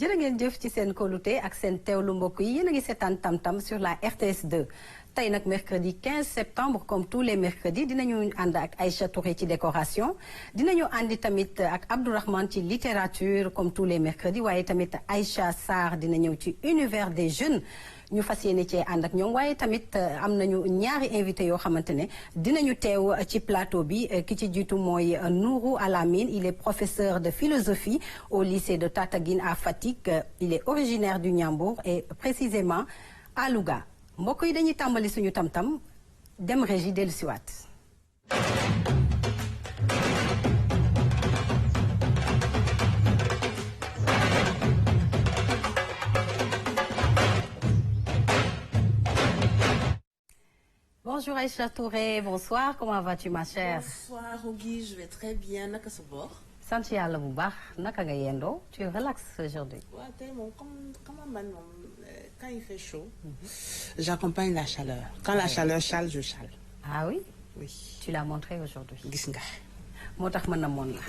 jërë ngeen jëf ci seen kóolute ak seen teewlu mbokk yi yéen a ngi seetaan Tam-Tam sur la RTS 2 tey nag mercredi 15 septembre comme tous les mercredis dinañu ànd ak Aïcha Touré ci décoration dinañu àndi tamit ak Abdourahmane ci littérature comme tous les mercredis waaye tamit Aïcha Sarr dina ñëw ci univers des jeunes ñu fas yéene cee ànd ak ñoom waaye tamit am nañu ñaari invité yoo xamante ne dinañu teew ci plateau bi ki ci jiitu mooy Nourou Alamine il est professeur de philosophie au lycée de Tataguine à Fatick il est originaire du Ndiambour et précisément à Louga mbokk yi dañuy tàmbali suñu tam-tam dem régie dellu siwaat Bonjour Aïcha Touré, bonsoir, comment vas-tu ma chère? Bonsoir Rougui, je vais très bien, naka sa bor? Sant yàlla bu baax, naka nga yendoo? Tu relaxes aujourd'hui? Ouais, tey moom comme man moom quand il fait chaud, j'accompagne la chaleur. Quand la chaleur chale, je chale. Ah oui? Oui. Tu l'as montré aujourd'hui. Gis nga. moo tax mën na moon la.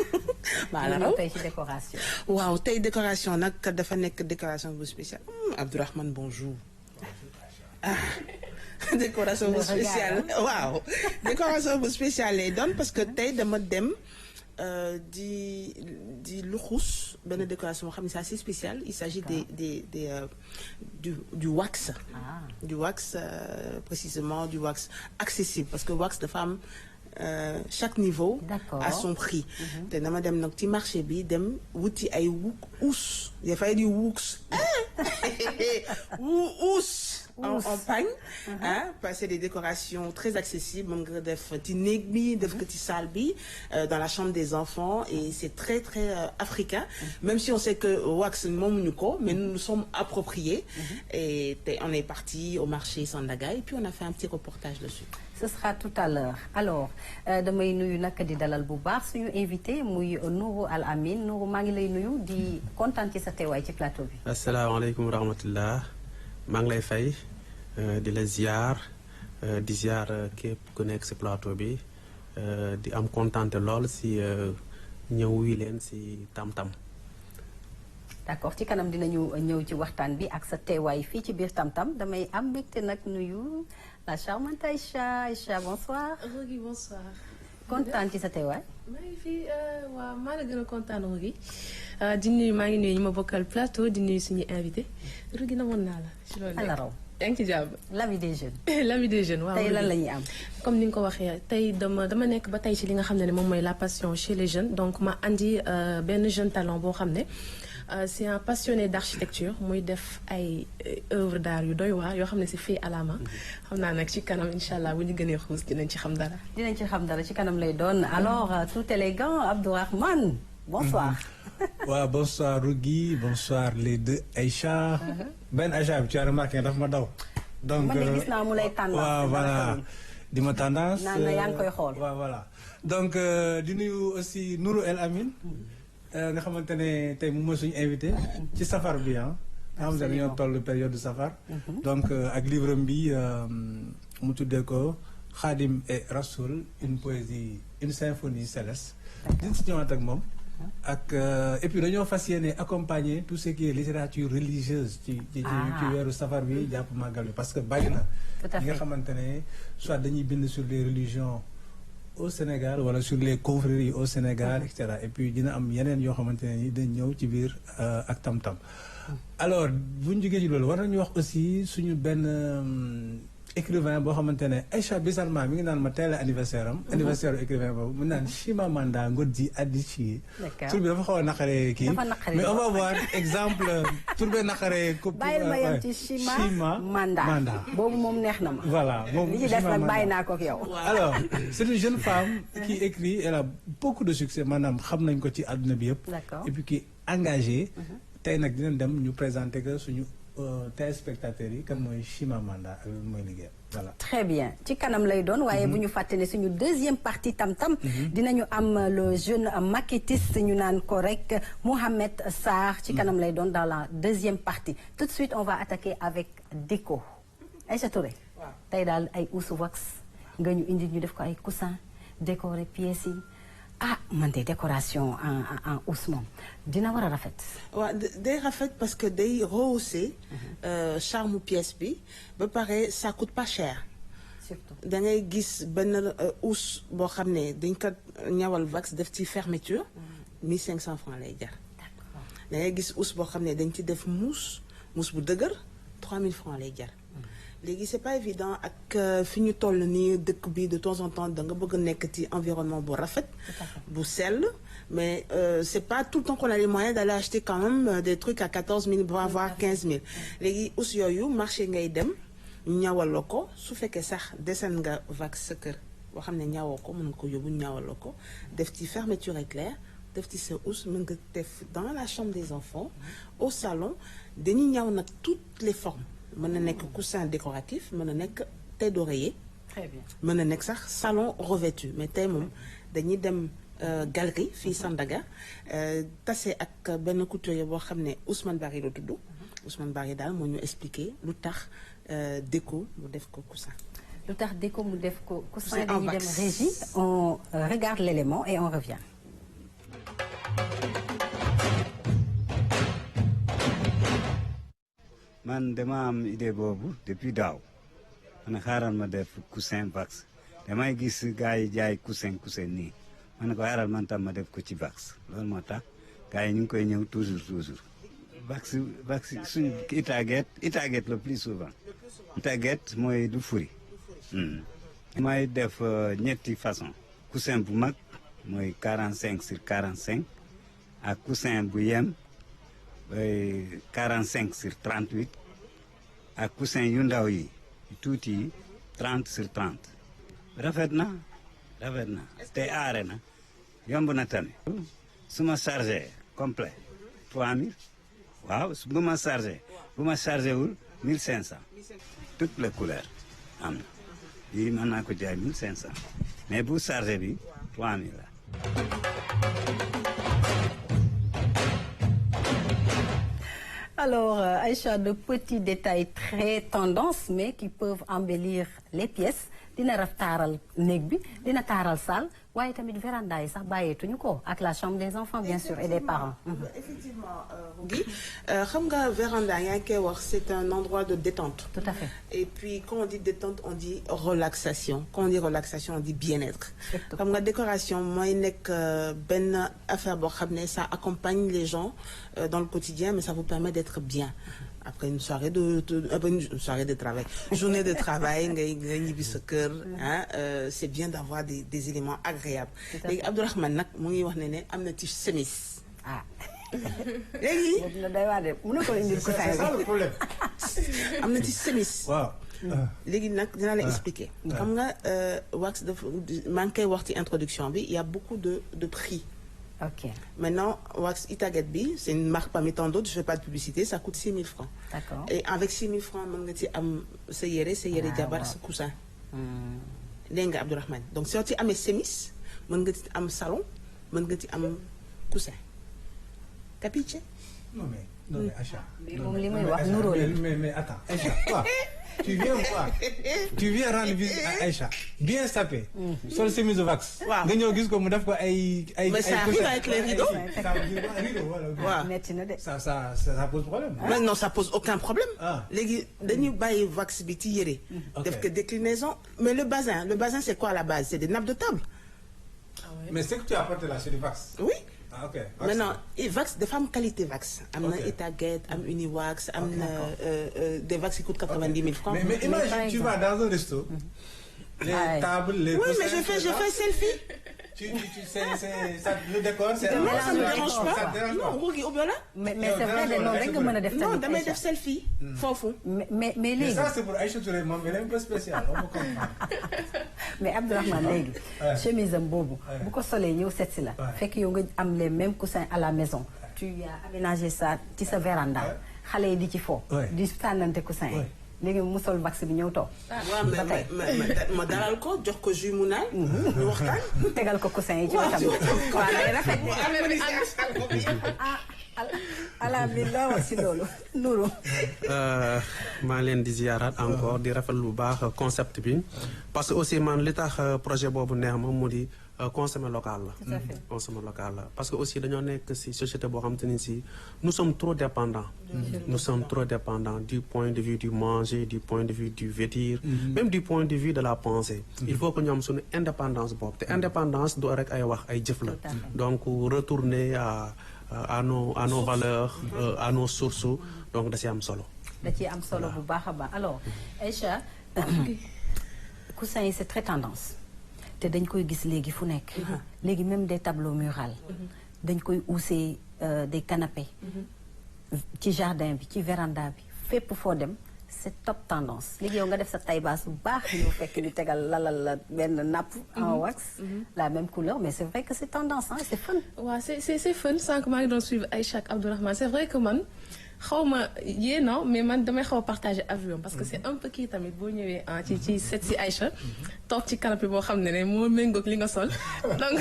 maanaam tey ci décoration. waaw tey décoration nag dafa nekk décoration bu spéciale. Abdourahmane bonjour. Ah. décoration bu spéciale waaw décoration bu spéciale lay doon parce que tey dama dem di luxus benn décoration boo xam ne c'est assez spécial il s'agit du wax du wax précisément du wax accessible parce que wax dafa am chaque niveau à son prix te dama dem nag ci marché bi dem wuti ay wuus dafay di wuus wuus en pagne passer des décorations très accessibles mën nga def ci néeg bi def ko ci salle bi dans la chambre des enfants et c'est très très africain même si on sait que wax moomuñu ko mais nous nous sommes appropriés et on est parti au marché Sandaga et puis on a fait un petit reportage dessus. Ce sera tout à l'heure alors damay nuyu nag di dalal bu baax suñu invité muy Nourou Alamine Nourou maa ngi lay nuyu di kontaan ci sa teewaay ci plateau bi. asalaamaaleykum wa rahmatullah maa ngi lay fay di la ziar di ziar képp ku nekk si plateau bi di am kontante lool si ñëw wi leen si Tam-Tam. d'accord ci kanam dinañu ñëw ci waxtaan bi ak sa teewaay fii ci biir Tam-Tam damay am mbégte nag nuyu la charmante Aïcha Aïcha bonsoir. Rougui bonsoir. kontaan ci sa teewaay. maa ngi fi waaw maa la gën a kontaan Rougui di nuyu maa ngi nuyu ñu ma bokkal plateau di nuyu suñu invité Rougui namoon naa la. ci loolu ala raw yaa ngi ci jàmm. l'avis des jeunes. l'avis des jeunes waaw. tey lan la ñuy am. comme ni nga ko waxee tey dama nekk ba tey ci li nga xam ne moom mooy la passion chez les jeunes donc ma andi benn jeune talent boo xam ne. c'est un passionné d'architecture muy def ay œuvres d'art yu doy waar yoo xam ne c'est fait à la main xam naa nag ci kanam incha allah bu ñu gënee xuus dinañ ci xam dara. dinañ ci xam dara ci kanam lay doon alors tout élégant Abdourahmane bonsoir. waaw bonsoir Rougui bonsoir les deux Aïcha. benn Aïcha bi tu as remarqué daf ma daw. donc man de gis naa mu lay tendance. waaw voilà di ma tendance. naan na yaa ngi koy xool. waaw voilà donc di nuyu aussi Nourou Alamine. nga xamante ne tey moom mooy suñu invité ci safar bi nga xam ne dañoo toll période de safar donc ak livre bi mu tuddee ko Khadim et Rasoul une poésie une symphonie céleste din si ñëwaat ak moom ak et puis dañoo fas yéene accompagner tout ce qui est littérature religieuse ci weeru safar bi jàpp màggal bi parce que bari na ñi nga xamante ne soit dañuy bind sur les religions au Sénégal wala sur les confréries au Sénégal et cetera et puis dina am yeneen yoo xamante ne ni dañ ñëw ci biir ak Tam-Tam alors bu ñu jógee ci loolu war nañu wax aussi suñu benn écrivain boo xamante ne Aïcha Bissalma mi ngi naan ma teel anniversaire am anniversaire écrivain boobu mu naan Chimamanda Ngozi Adichie tur bi dafa xaw a naqaree kii mais on va voir exemple tur bi naqaree bàyyil ma yem ci Chimamanda boobu moom neex na ma voilà moom li ci def nag bàyyi naa ko ak yow alors c'est une jeune femme qui écrit elle a beaucoup de succès maanaam xam nañ ko ci àdduna bi yëpp et puis qui engagé tey nag dinañ dem ñu présenter que suñu téléspectateurs yi kan mooy Chimamanda ak mooy liggéey voilà. très bien ci kanam lay doon waaye bu ñu fàtte ne suñu deuxième partie Tam-Tam dinañu am le jeune maquettiste ñu naan ko rek Mohamed Sarr ci kanam lay doon dans la deuxième partie tout de suite on va attaquer avec déco Aïcha Touré tey daal ay housse wax nga ñu indi ñu def ko ay coussin décorer pièces yi ah man de décoration en Ousmane dina war a rafet. waaw day rafet parce que day rehausser charme pièce bi ba pare ça coûte pas cher. surtout da ngay gis benn housse boo xam ne dañ ko ñawal wax def ci fermeture 1500 francs lay jar. da ngay gis housse boo xam ne dañ ci def mousse bu dëgër 3000 francs lay jar. léegi c'est pas évident ak fi ñu toll nii dëkk bi de temps en temps da nga bëgg a nekk ci environnement bu rafet. bu sell mais c'est pas tout le temps qu'on a les moyens d'aller acheter quand même des trucs à 14 000 voire 15 000. léegi housse yooyu marché ngay dem ñawal la ko su fekkee sax desen nga wax sa kër boo xam ne ñawoo ko mën nga ko yóbbu ñawal la ko def ci fermeture éclair def ci sa housse mën nga def dans la chambre des enfants au salon dañuy ñaw nag toutes les formes. mën na nekk coussin décoratif mën na nekk tête d'oreiller. très bien mën na nekk sax salon revêtu mais tey moom dañuy dem galerie fii Sandaga tase ak benn couturier boo xam ne Ousmane Bari la tudd. Ousmane Bari daal moo ñu expliqué lu tax déco mu def ko coussin. lu tax déco mu def ko coussin dañuy dem régie on regarde l'élément et on revient. man dama am idée boobu depuis daaw man xaaral ma def coussin wax damay gis gars yi jaay coussin nii man ne ko xaaral man tam ma def ko ci wax loolu moo tax gars yi ñu ngi koy ñëw toujours wax suñu itaaget le plus souvent itaaget mooy du furi may def ñetti façon coussin bu mag mooy 45 sur 45 ak coussin bu yem 45 sur 38 ak coussin yu ndaw yi tuuti yi 30 sur 30 rafet na te aare na yomb na tamit su ma chargé complet 3000 waaw bu ma chargé wul 1500 toutes les couleurs am na lii mën naa ko jaay 1500 mais bu chargé bi 3000 la. Alors, Aïcha, de petits détails très tendance, mais qui peuvent embellir les pièces. Dina raf taaral néeg bi dina taaral salle waaye tamit véranda yi sax bàyyeetuñu ko ak la chambre des enfants bien sûr et des parents. effectivement Rougui xam nga véranda yaa ngi koy wax c'est un endroit de détente. Tout à fait. et puis quand on dit détente on dit relaxation quand on dit relaxation on dit bien-être. xam nga décoration mooy nekk benn affaire boo xam ne ça accompagne les gens dans le quotidien mais ça vous permet d'être bien. après une soirée de travail journée de travail nga ñibbi sa kër c'est bien d'avoir des éléments agréables léegi Abdourahmane nag mu ngi wax ne am na ci chemise léegi day waa de mën na ko indil ko c'est ça le problème am na ci chemise waaw léegi nag dinaa la expliquer xam nga wax dafa maa ngi koy wax ci introduction bi il y a beaucoup de prix. Ok. Maintenant, wax Itaget bi, c'est une marque parmi tant d'autres, je fais pas de publicité, ça coûte 6 000 francs. D'accord. Et avec 6 000 francs, mën nga ci am sa yére jabar sa coussin. Dégg nga Abdourahmane. Donc soo ci amee chemise, mën nga ci am salon, mën nga ci am coussin. Capiche? Non mais Aïcha. moom li muy wax nuroo la. mais attends Aïcha quoi tu viens rendre visite à Aïcha bien sapé. sol chemise wax. waaw nga ñëw gis ko mu def ko ay. mais ça arrive avec les rideaux. voilà. metti na de. ça pose problème. Mais non, ça pose aucun problème. Ah. Léegi dañuy bàyyi wax bi ci yére. def ko déclinaison. Mais le bazin c'est quoi à la base? C'est des nappes de table. mais c'est que tu apportes là c'est du wax. Oui. Ah, ok. Maintenant wax dafa am qualité wax. am na Itaget am Uniwax am na des wax qui coûtent 90 000 francs. mais imagine tu vas dans un resto. les tables les. Oui mais je fais selfie. ça le décor c'est. Non, ça me dérange ça pas. te dérange Non, Rougui Obiola. mais c'est vrai de noonu rek nga mën a def Non, tamit. damay def selfie. foofu. mais mais léegi. ça c'est pour Aïcha Touré moom elle est un peu spéciale on me comprend. mais Abdourahmane léegi. chemise am boobu. bu ko solee ñëw seet si la. fekk yow nga am les mêmes coussins à la maison. tu as aménagé ça ci sa véranda. xale yi di ci fo. di tànnante coussin yi. léegi mu sol vax bi ñëw toog. waaw ma dalal ko jox ko jus mu naan. ñu waxtaan. tegal ko coussin yi ci wetam. waaw day rafet. alhamdulilah wax si loolu. Nourou. maa leen di ziyaaraat encore di rafetlu bu baax concept bi parce que aussi man li tax projet boobu neex ma mu di consommer local la. Consommer local la parce que aussi dañoo nekk ci société boo xamante ni ci nous sommes trop dépendants. Nous sommes trop dépendants du point de vue du manger, du point de vue du vêtir, même du point de vue de la pensée. Il faut que ñu am suñu indépendance boobu te indépendance du rek ay wax ay jëf la. Donc retourner à nos valeurs, à nos sources, donc da ci am solo. Da ci am solo bu baax a baax. Alors Aïcha, coussin yi c'est très tendance. te dañ koy gis léegi fu nekk. léegi même des tableaux murales. dañ koy uusee des canapés. ci jardin bi ci véranda bi fépp foo dem c'est top tendance léegi yow nga def sa taille-basse bu baax ñu fekk ñu tegal lalal la benn nappe en wax. la même couleur mais c'est vrai que c'est tendance hein, c'est fun. waaw c'est fun sànq maa ngi doon suivre Aïcha ak Abdourahmane c'est vrai que man xaw ma non mais man damay xaw a partager avion parce que c'est un peu kii tamit boo ñëwee ci set si Aïcha toog ci canapé boo xam ne moo méngoog li nga sol donc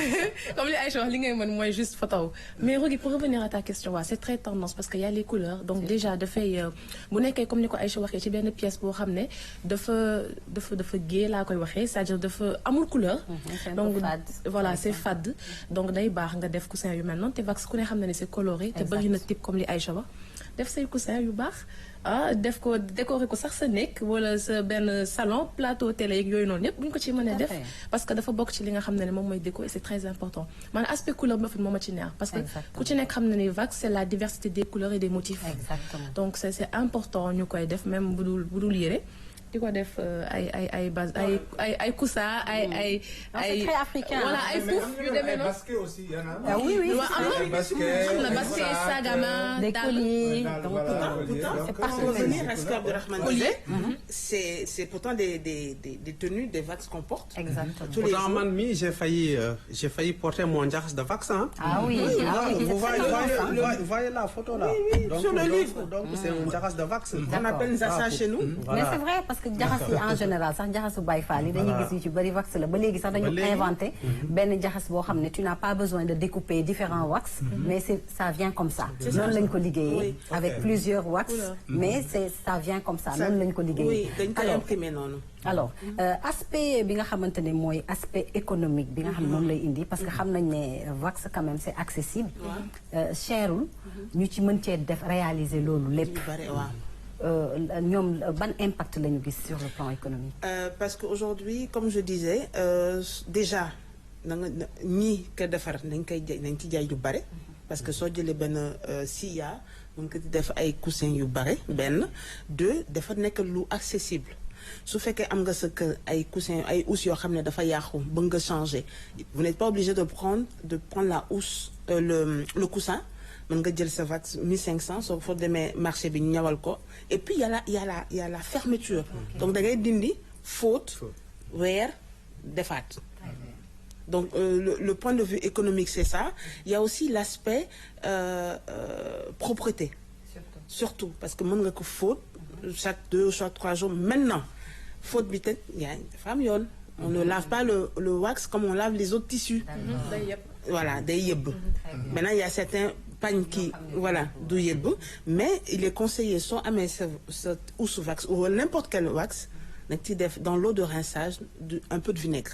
comme li Aïcha wax li ngay mën mooy juste photo mais Rougui pour revenir à ta question c'est très tendance parce que y a les couleurs donc déjà dafay bu nekkee comme ni ko Aïcha waxee ci benn pièce boo xam ne dafa gai laa koy waxee c'est-à-dire dafa amul couleur donc voilà c'est fade donc day baax nga def coussin yu mel noonu te wax ku ne xam ne c'est coloré te bëri na type comme li Aïcha wax def say coussin yu baax def ko décorer ko sax sa nekk wala sa benn salon plateau télé yeeg yooyu noonu yëpp bu ñu ko ci mënee def parce que dafa bokk ci li nga xam ne moom mooy déco et c'est très important maanaam aspect couleur bi moo ma ci neex parce que ku ci nekk xam ne ni Vax c'est la diversité des couleurs et des motifs. Donc c'est important ñu koy def même bu dul yére di ko def ay base ay coussin ay c'est très africain voilà ay pouf yu demee noonu basket aussi y en a. Ah oui am na basket sagama des colliers donc pour revenir à ce qu'Abdourahmane disait c'est pourtant des tenues des Vax qu'on porte. Exactement. Pourtant man mi j'ai failli porter mon njaxas de Vax hein. Ah oui vous voyez la photo là. Oui, sur le livre. Donc c'est un njaxas de Vax. On appelle ça chez nous. Mais c'est vrai parce que jaxas yi en général sax jaxasu Baye Fall yi dañuy gis yu ci bëri wax la ba léegi sax dañu inventé benn jaxas boo xam ne tu n'as pas besoin de découper différents wax mais ça vient comme ça noonu lañ ko liggéeyee avec plusieurs wax mais ça vient comme ça noonu lañ ko liggéeyee. dañ ko imprimé noonu. Alors aspect bi nga xamante ne mooy aspect économique bi nga xam ne moom lay indi parce que xam nañ ne wax quand même c'est accessible cherul ñu ci mën cee def réaliser loolu lépp. ñoom ban impact la ñu gis sur le plan économique. Parce qu'aujourd'hui comme je disais déjà ñii ko defar nañ ci jaay yu bare parce que soo jëlee benn silla mën ko def ay coussin yu bare benn deux dafa nekk lu accessible su fekkee am nga sa kër ay coussin ay housse yoo xam ne dafa yàqu bëgg nga changer vous n'êtes pas obligé de prendre la housse le coussin. mën nga jël sa Vax 1500 soo fa demee marché bi ñu ñawal ko et puis y a la fermeture donc da ngay dindi fóot weer defaat donc le point de vue économique c'est ça il y a aussi l'aspect propreté surtout parce que mën nga ko fóot chaque 2 ou chaque 3 jours maintenant fóot bi te dafa am yoon on ne lave pas le wax comme on lave les autres tissus voilà day yëbb maintenant il y a certains pagne qui voilà du yëbb mais il est conseillé soo amee sa housse wax ou n'importe quel wax nag ci def dans l'eau de rinçage un peu de vinaigre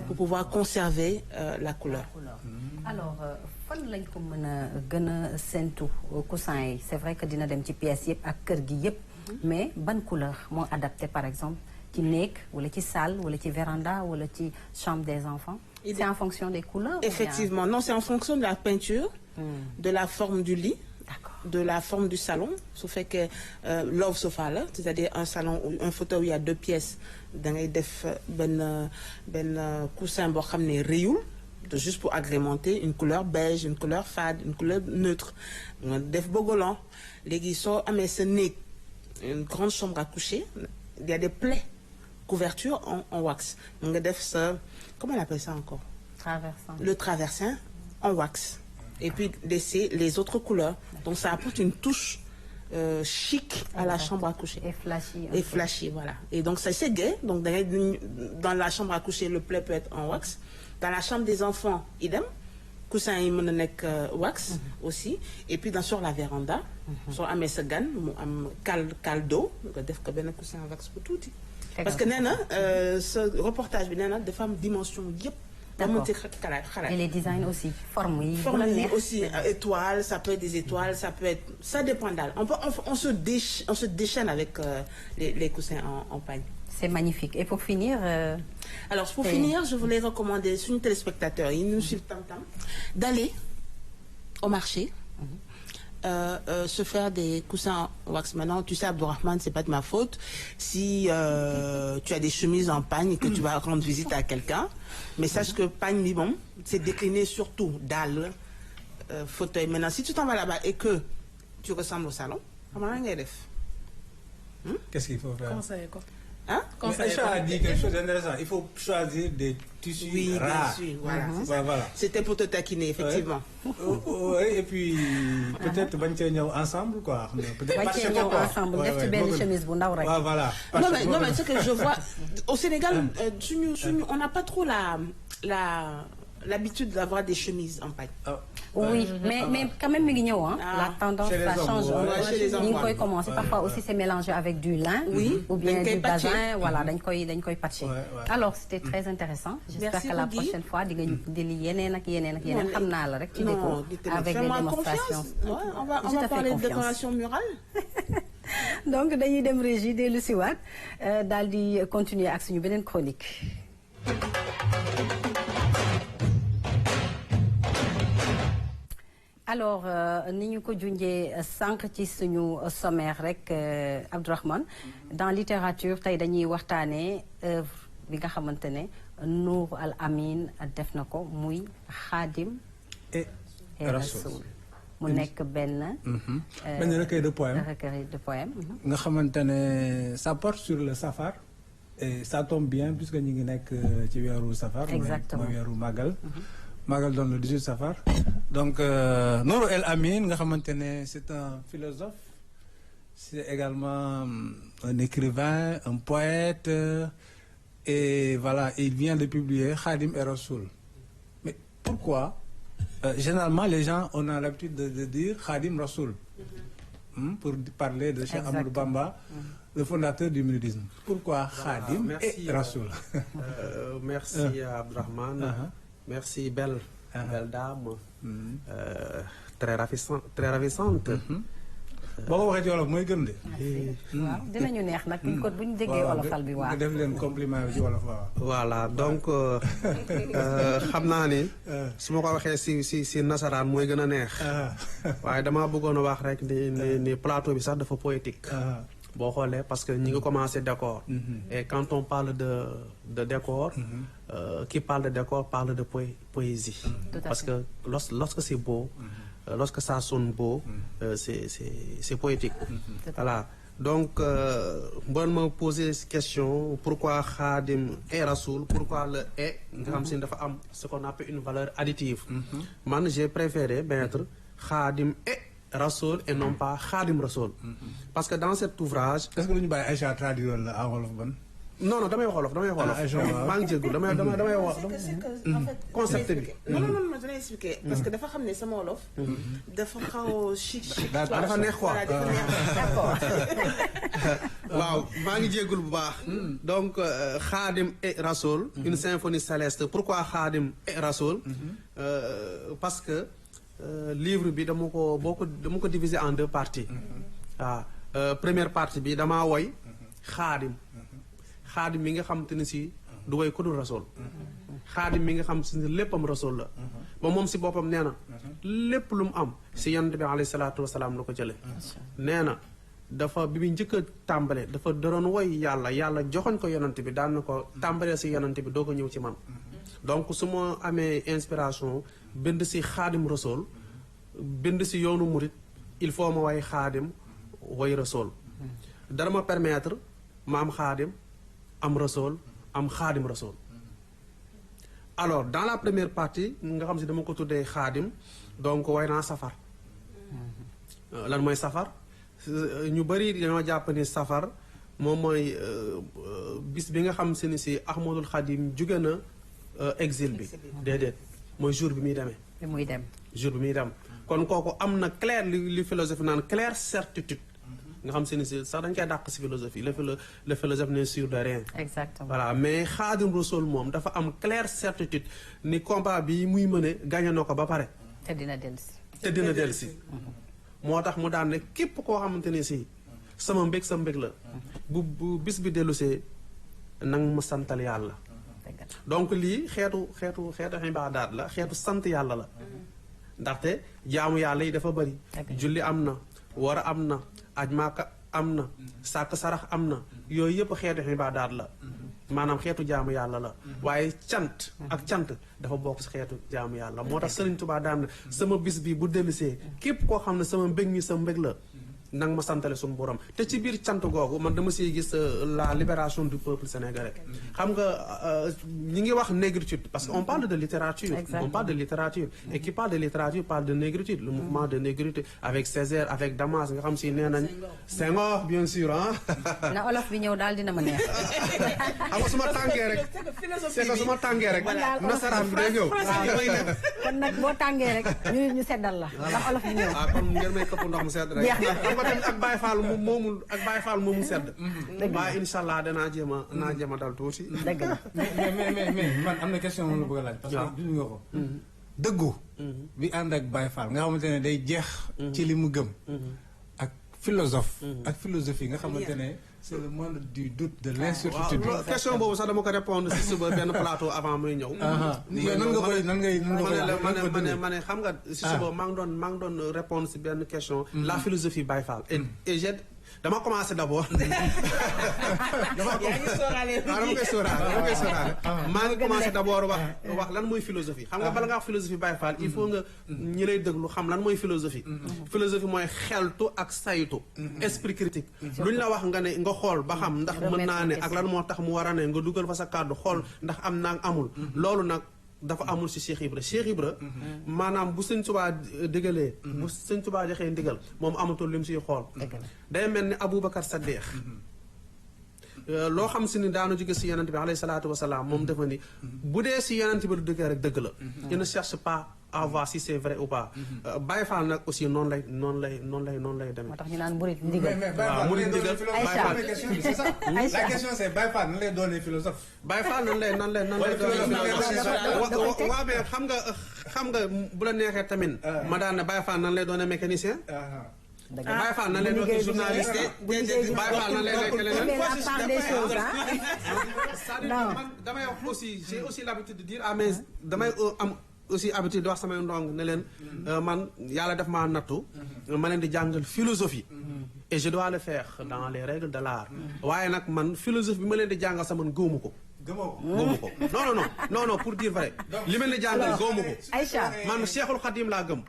pour pouvoir conserver la couleur. Alors fan lañ ko mën a gën a séntu coussin yi c'est vrai que dina dem ci pièces yëpp ak kër gi yëpp mais ban couleur moo adapté par exemple ci néeg wala ci salle wala ci véranda wala ci chambre des enfants. C'est en fonction des couleurs. Effectivement non c'est en fonction de la peinture. De la forme du lit. D'accord. De la forme du salon su fekkee love sofa la c'est-à-dire un salon ou un fauteuil où il y a 2 pièces da ngay def benn coussin boo xam ne rëyul juste pour agrémenter une couleur beige une couleur fade une couleur neutre nga def bogolan léegi soo amee sa néeg une grande chambre à coucher il y a des plaies couverture en wax nga def sa comment on appelle ça encore le traversin en wax et puis laisser les autres couleurs donc ça apporte une touche chic à la chambre à coucher et flashy voilà et donc ça c'est gai donc dans la chambre à coucher le plaid peut être en wax dans la chambre des enfants idem coussin yi mën na nekk wax aussi et puis sur la véranda soo amee sa gan mu am cale d'eau nga def ko benn coussin en wax bu tuuti parce que nee na ce reportage bi nee na dafa am dimension yëpp Et les designs aussi, forme aussi, étoiles, ça peut être des étoiles, ça dépend d'elle. On se déchaîne avec les coussins en pagne. C'est magnifique. Et pour finir... Alors, pour finir, je voulais recommander sur nos téléspectateurs, ils nous suivent d'aller au marché, se faire des coussins en wax. Maintenant, tu sais, Abdourahmane, c'est pas de ma faute. Si tu as des chemises en pagne et que tu vas rendre visite à quelqu'un, mais sache que pagne, bon, c'est décliné surtout dalle, fauteuil. Maintenant, si tu t'en vas là-bas et que tu ressembles au salon, comment on va faire? Qu'est-ce qu'il faut faire? Comment ça, quoi? Hein? Aïcha a dit quelque chose d'intéressant. Il faut choisir des tissus rares. Bien sûr, voilà. C'était pour te taquiner, effectivement. Oui, et puis peut-être ensemble, quoi. Peut-être ensemble. Voilà. Non, mais ce que je vois, au Sénégal, on n'a pas trop l'habitude d'avoir des chemises en pagne. Oui, mais quand même, la tendance, ça change. On commence. Parfois aussi, c'est mélangé avec du lin ou bien du bazin. Voilà, d'un koy patché. Alors, c'était très intéressant. J'espère qu'à la prochaine fois, avec des démonstrations. On va parler de décoration murale. Donc, dañuy dem régie de Luciwat, daal di continuer ak suñu beneen chronique. Alors ni ñu ko junjee sànq ci suñu sommaire rek Abdourahmane dans littérature tey dañuy waxtaanee œuvre bi nga xamante ne Nour Al Amin def na ko muy Khadim et Rassoul mu nekk benn recueil de poèmes nga xamante ne ça porte sur le safar et ça tombe bien puisque ñu ngi nekk ci weeru safar mooy weeru Magal Magal dans le 18 Safar. Donc, Nour El Amin, c'est un philosophe, c'est également un écrivain, un poète, et voilà, il vient de publier Khadim et Rassoul. Mais pourquoi généralement, les gens, on a l'habitude de dire Khadim Rassoul, pour parler de Cheikh Ahmadou Bamba, le fondateur du mouridisme. Pourquoi Khadim et Rassoul? Merci Abdourahmane. Merci, belle dame, très ravissante. Bon, on va moi gëm de. Dinañu neex nak buñ ko buñ déggé olofal bi waaw. Def leen compliment ci wolof waaw. Voilà, donc xam naa ni su ma ko waxee si nasaraan mooy gën a neex. waaye dama bëggoon a wax rek ni plateau bi sax dafa poétique. Boo xoolee parce que ñi ngi commencé décor. Et quand on parle de décor, qui parle de décor parle de poésie. Parce que lorsque c'est beau, lorsque ça sonne beau, c'est poétique. Voilà. Donc, bon me poser cette question, pourquoi Khadim et Rassoul, pourquoi le et, ce qu'on appelle une valeur additive. Moi, j'ai préféré mettre Khadim et Rassoul et non pas Khadim Rassoul. Parce que dans cet ouvrage... Est-ce que vous avez Aïcha traduit en wolof? Non, damay wolof. Maa ngi jégalu damay wax. Concept bi. Non, je vais expliquer. Parce que dafa xam ne sama wolof. dafa xaw chic. dafa neex quoi. D'accord. Waaw, maa ngi jégalu bu baax. Donc, Khadim et Rassoul, une symphonie céleste. Pourquoi Khadim et Rassoul? Parce que livre bi dama ko diviser en deux parties. Première partie bi dama woy Khadim mi nga xam te ne si du woy ko dul Rassoul. Khadim mi nga xam si léppam Rassoul la. ba moom si boppam nee na lépp lu mu am si yonent bi alayhi salaatu wasalaam la ko jële nee na dafa bi mu njëkk a tàmbale dafa doon woy yàlla joxoñ ko yonent bi daan na ko tàmbalee si yonent bi doo ko ñëw ci man. Donc su ma amee inspiration bind si Khadim Rassoul bind si yoonu murit il faut ma way Khadim way Rassoul. dara ma permettre ma am Khadim am Rassoul am Khadim Rassoul. Alors dans la première partie nga xam si dama ko tuddee Khadim donc way naa safar. Lan mooy safar ñu bëri dañoo jàpp ni safar moom mooy bis bi nga xam si ni si Ahmadul Khadim jóge na exil bi. Déedéet mooy jour bi muy demee. Jour bi muy dem kon kooku am na clair li philosophie naan claire certitude nga xam se ni si sax dañ koy dàq si philosophie le philosophe n'est sûr de rien. Exactement. Voilà mais Khadim Rassoul moom dafa am claire certitude ni combat bi muy mëne gagné na ko ba pare. te dina dellusi. te dina dellusi. moo tax mu daan ne képp koo xamante ne si sama mbég sa mbég la. bu bis bi dellusee nang ma santal yàlla. donc lii xeetu ibaadaat la xeetu sant yàlla la. ndaxte jaamu yàlla yi dafa bëri. julli am na war a am na aj maaka am na sàkk sarax am na yooyu yëpp xeetu ibaadaat la. maanaam xeetu jaamu yàlla la. waaye cant ak cant dafa bokk si xeetu jaamu yàlla moo tax Sëriñ Tuubaa daan na sama bis bi bu dellusee képp koo xam ne sama mbég mi sa mbég la. nang ma santale suñu borom te ci biir cant googu man dama siy gis la libération du peuple sénégalais. xam nga ñi ngi wax négritude parce que on parle de littérature. On parle de littérature et qui parle de littérature parle de négritude le mouvement de négritude avec Césaire avec Damas nga xam si nee nañ Senghor bien sûr ah. na olof bi ñëw daal dina ma neex. xam nga su ma tàngee rek c'est que su ma tàngee rek nasaraan bi day ñëw. kon nag boo tàngee rek ñu seddal la ndax olof bi ñëw. ah kon ngeen may këpp ndox mu sedd rek. ak Baye Fall moomu sedd. waaye incha allah danaa jéem a dal tuuti. dëgg la mais man am na question moom la bëgg a laaj. parce que duñu nga ko. dëggu. bi ànd ak Baye Fall nga xamante ne day jeex. ci li mu gëm. ak philosophe. ak philosophie nga xamante ne c'est le monde du doute de l'incertitude. waaw question boobu sax dama ko répondre si suba benn plateau avant muy ñëw. nan ngay ma ne xam nga si suba maa ngi doon répondre si benn question. La philosophie Baye Fall et j'ai dama commencé d'abord. dama koy sóoraale. maa ngi commencé d'abord wax lan mooy philosophie. xam nga bala nga wax philosophie Baye Fall il faut nga ñi lay déglu xam lan mooy philosophie. philosophie mooy xeltu ak saytu. esprit critique. luñ la wax nga ne nga xool ba xam ndax mën naa ne ak lan moo tax mu war a ne nga dugal fa sa kàddu xool ndax am naa amul. loolu nag dafa amul si Cheikh Ibra maanaam bu Sëñ Tuubaa digalee bu Sëñ Tuubaa joxee ndigal moom amatul lim siy xool day mel ni Aboubacar Saddeex loo xam si ni daanu jóge si yonent bi alayhi salaatu wasalaam moom dafa ni bu dee si yonent bi du dëggee rek dëgg la il ne cherche pas à voir si c'est vrai ou pas. Baye Fall nag aussi noonu lay demee. moo tax ñu naan murit ndigal. waaw murit ndigal la question c'est Baye Fall nan lay doonee philosophe. Baye Fall nan lay doonee philosophe. waaw mais xam nga bu la neexee tamit. ma daan ne Baye Fall nan lay doonee mécanicien. Baye Fall nan lay doonee journaliste. Baye Fall nan lay doonee leneen. man damay wax aussi j'ai aussi l'habitude de dire ah mais damay am. aussi habitude di wax samay ndong ne leen man yàlla def maa nattu ma leen di jàngal philosophie et je dois le faire dans les règles de l'art waaye nag man philosophie bi ma leen di jàngal sa man gëwuma ko gëwuma ko non pour dire vrai li ma leen di jàngal gëwuma ko Aïcha man Cheikhul Khadim laa gëm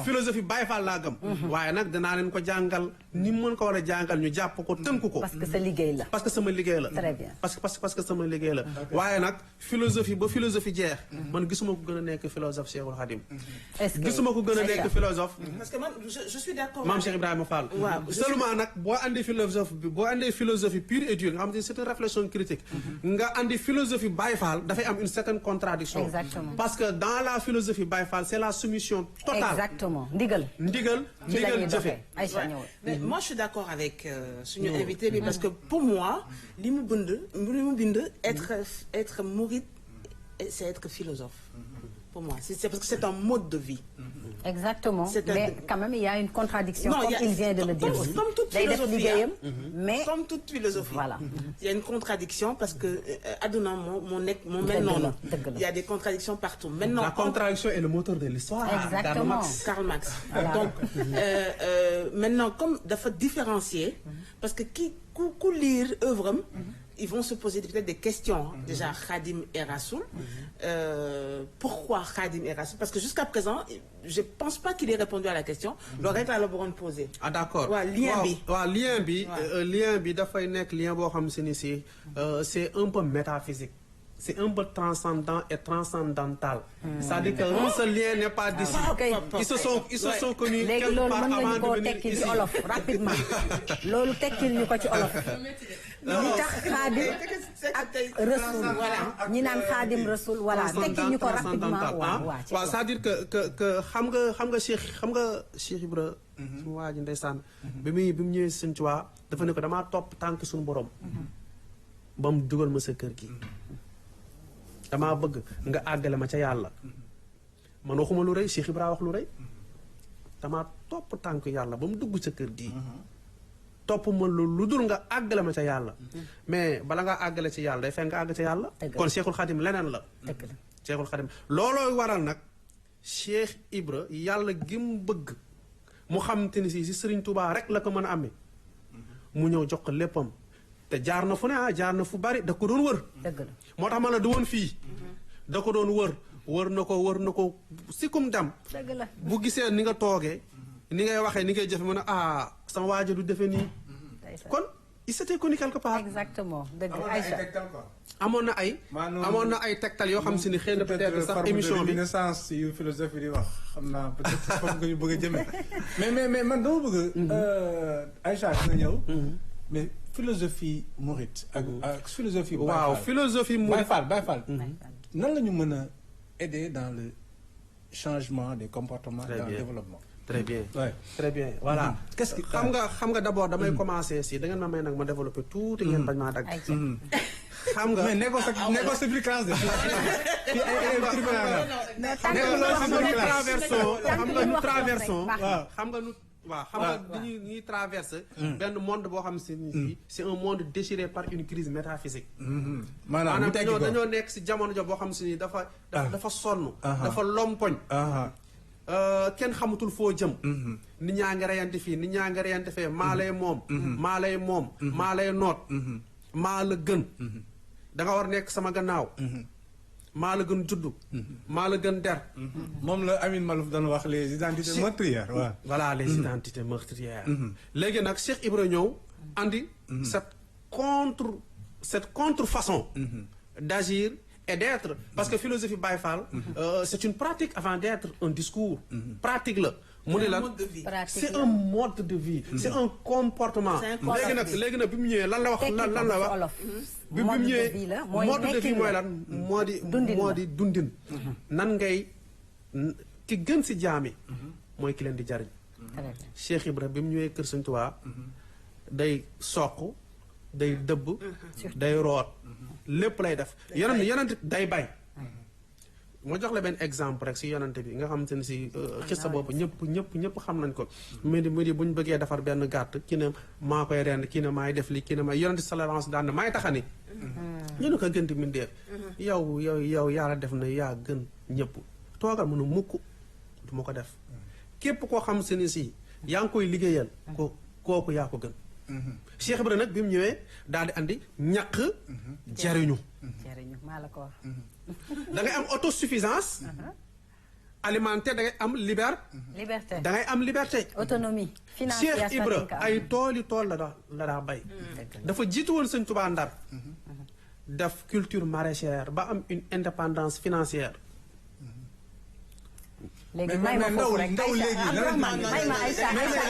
philosophie Baye Fall laa gëm waaye nag danaa leen ko jàngal ni mën ko war a jàngal ñu jàpp ko tënk ko parce que sa liggéey la parce que sama liggéey la très bien parce que sama liggéey la waaye nag philosophie ba philosophie jeex man gisuma ko gën a nekk philosophe Cheikhul Khadim gisuma ko gën a nekk philosophe parce que man je suis d'accord Mame Cheikh Ibrahima Fall seulement nag boo andi philosophie pure et dure nga xam ne c'est une réflexion critique nga andi philosophie Baye Fall dafay am une certaine contradiction exactement parce que dans la philosophie Baye Fall c'est la soumission totale exactement ndigal jëfe Aïcha ñëw mais moi je suis d'accord avec suñu invité bi parce que pour moi li mu bind être mouride c'est être philosophe pour moi c'est parce que c'est un mode de vie. Exactement mais quand même il y a une contradiction comme il vient de le dire aussi comme toute philosophie mais comme toute philosophie voilà il y a une contradiction parce que adduna moo mel noonu il y a des contradictions partout maintenant la contradiction est le moteur de l'histoire. Exactement Karl Marx donc maintenant comme dafa différencier parce que ku lire œuvre am ils vont se poser peut-être des questions. Déjà, Khadim et Rassoul. Pourquoi Khadim et Rassoul? Parce que jusqu'à présent, je ne pense pas qu'il ait répondu à la question. Le règle à la bonne poser. Ah d'accord. Lien bi dafay nekk lien boo xam si ni si c'est un peu métaphysique. c'est un peu transcendant et transcendantal. C'est-à-dire que ce lien n'est pas d'ici. Ils se sont connus léegi loolu mën nga ñu koo tekkil ci olof rapidement loolu tekkil ñu ko ci olof. li tax xaadim ak rasul ñi naan xaadim rasul voilà tekkil ñu ko rapidement waaw c'est-à-dire que xam nga Cheikh Ibra su waa ji ndeysaan bi mu ñëwee Sëñ Tuubaa dafa ne ko damaa topp tànk suñu borom ba mu dugal ma sa kër gi damaa bëgg nga àggale ma ca yàlla man waxuma lu rëy Cheikh Ibra wax lu rëy damaa topp tànk yàlla ba mu dugg sa kër gi topp ma lu dul nga àggale ma ca yàlla mais bala nga àggale ci yàlla day fekk nga àgg ca yàlla kon Cheikhul Khadim leneen la Cheikhul Khadim loolooy waral nag Cheikh Ibra yàlla gi mu bëgg mu xam te ni si Serigne Touba rek la ko mën a amee mu ñëw jox ko léppam te jaar na fu ne jaar na fu bari da ko doon wër moo tax ma la du woon fii da ko doon wër na ko sikkum dem bu gisee ni nga toogee ni ngay waxee ni ngay jëfe mu ne sama waajo du defe nii kon il s'était connu quelque part exactement dëgg Aïcha amoon na ay tegtal yoo xam si ni xëy na peut-être sax émission bi naissance yu philosophie di wax xam naa peut-être foofu nga ñu bëgg a jëmee mais man dama bëgg Aïcha dina ñëw mais philosophie mouride ak philosophie philosophie mouride Baye Fall nan la ñu mën a aider dans le changement des comportements dans le développement très bien très bien voilà qu'est-ce que xam nga d'abord damay commencer si da ngeen ma may nag ma développer tuuti ngeen bañ maa dagg xam nga mais nekkoo sa biir classe de fii ay tribunal xam nga ñuy traverse benn monde boo xam si ni c'est un monde déchiré par une crise métaphysique maanaam dañoo nekk si jamono jo boo xam si ni dafa sonn dafa lompoñ kenn xamatul foo jëm nit ñaa ngi reyante fii nit ñaa ngi reyante fee maa lay moom maa lay noot maa la gën da nga war nekk sama gannaaw maa la gën juddu maa la gën der moom la Amin Malouf doon wax les identités meurtrières waaw voilà les identités meurtrières léegi nag Cheikh Ibra ñëw andi cette contrefaçon d'agir et d'être parce que philosophie Baye Fall c'est une pratique avant d'être un discours pratique la mu ne la c'est un mode de vie c'est un comportement léegi nag bi mu ñëwee lan la wax bi mu ñëwee mode de vie mooy lan moo di dundin nan ngay ki gën si jaami mooy ki leen di jariñ Cheikh Ibra bi mu ñëwee kër Sëñ Tuubaa day soq day dëbb day root lépp lay def yonent day bay ma jox la benn exemple rek si yonante bi nga xamante ne si xista boobu ñëpp xam nañ ko mu di bu ñu bëggee defar benn gàtt ki ne maa koy rend ki ne maay def li ki ne may yonante sallallahu alayhi wasallam daan maay taxani ñu ne ko gën di mindeef yow yàlla def na yaa gën ñëpp toogal mënu mukk du ma ko def képp koo xam se ni si yaa ngi koy liggéeyal kooku yaa ko gën Cheikh Ibra nag bi mu ñëwee daal di andi ñàkk jariñu maa la ko wax da ngay am autosuffisance alimentaire da ngay am liberté da ngay am liberté autonomie financière Cheikh Ibra ay tool la daa bay dafa jiitu woon Sëñ Tuubaa Ndar def culture maraîchère ba am une indépendance financière léegi may ma foofu rek ndaw léegi may ma Aïcha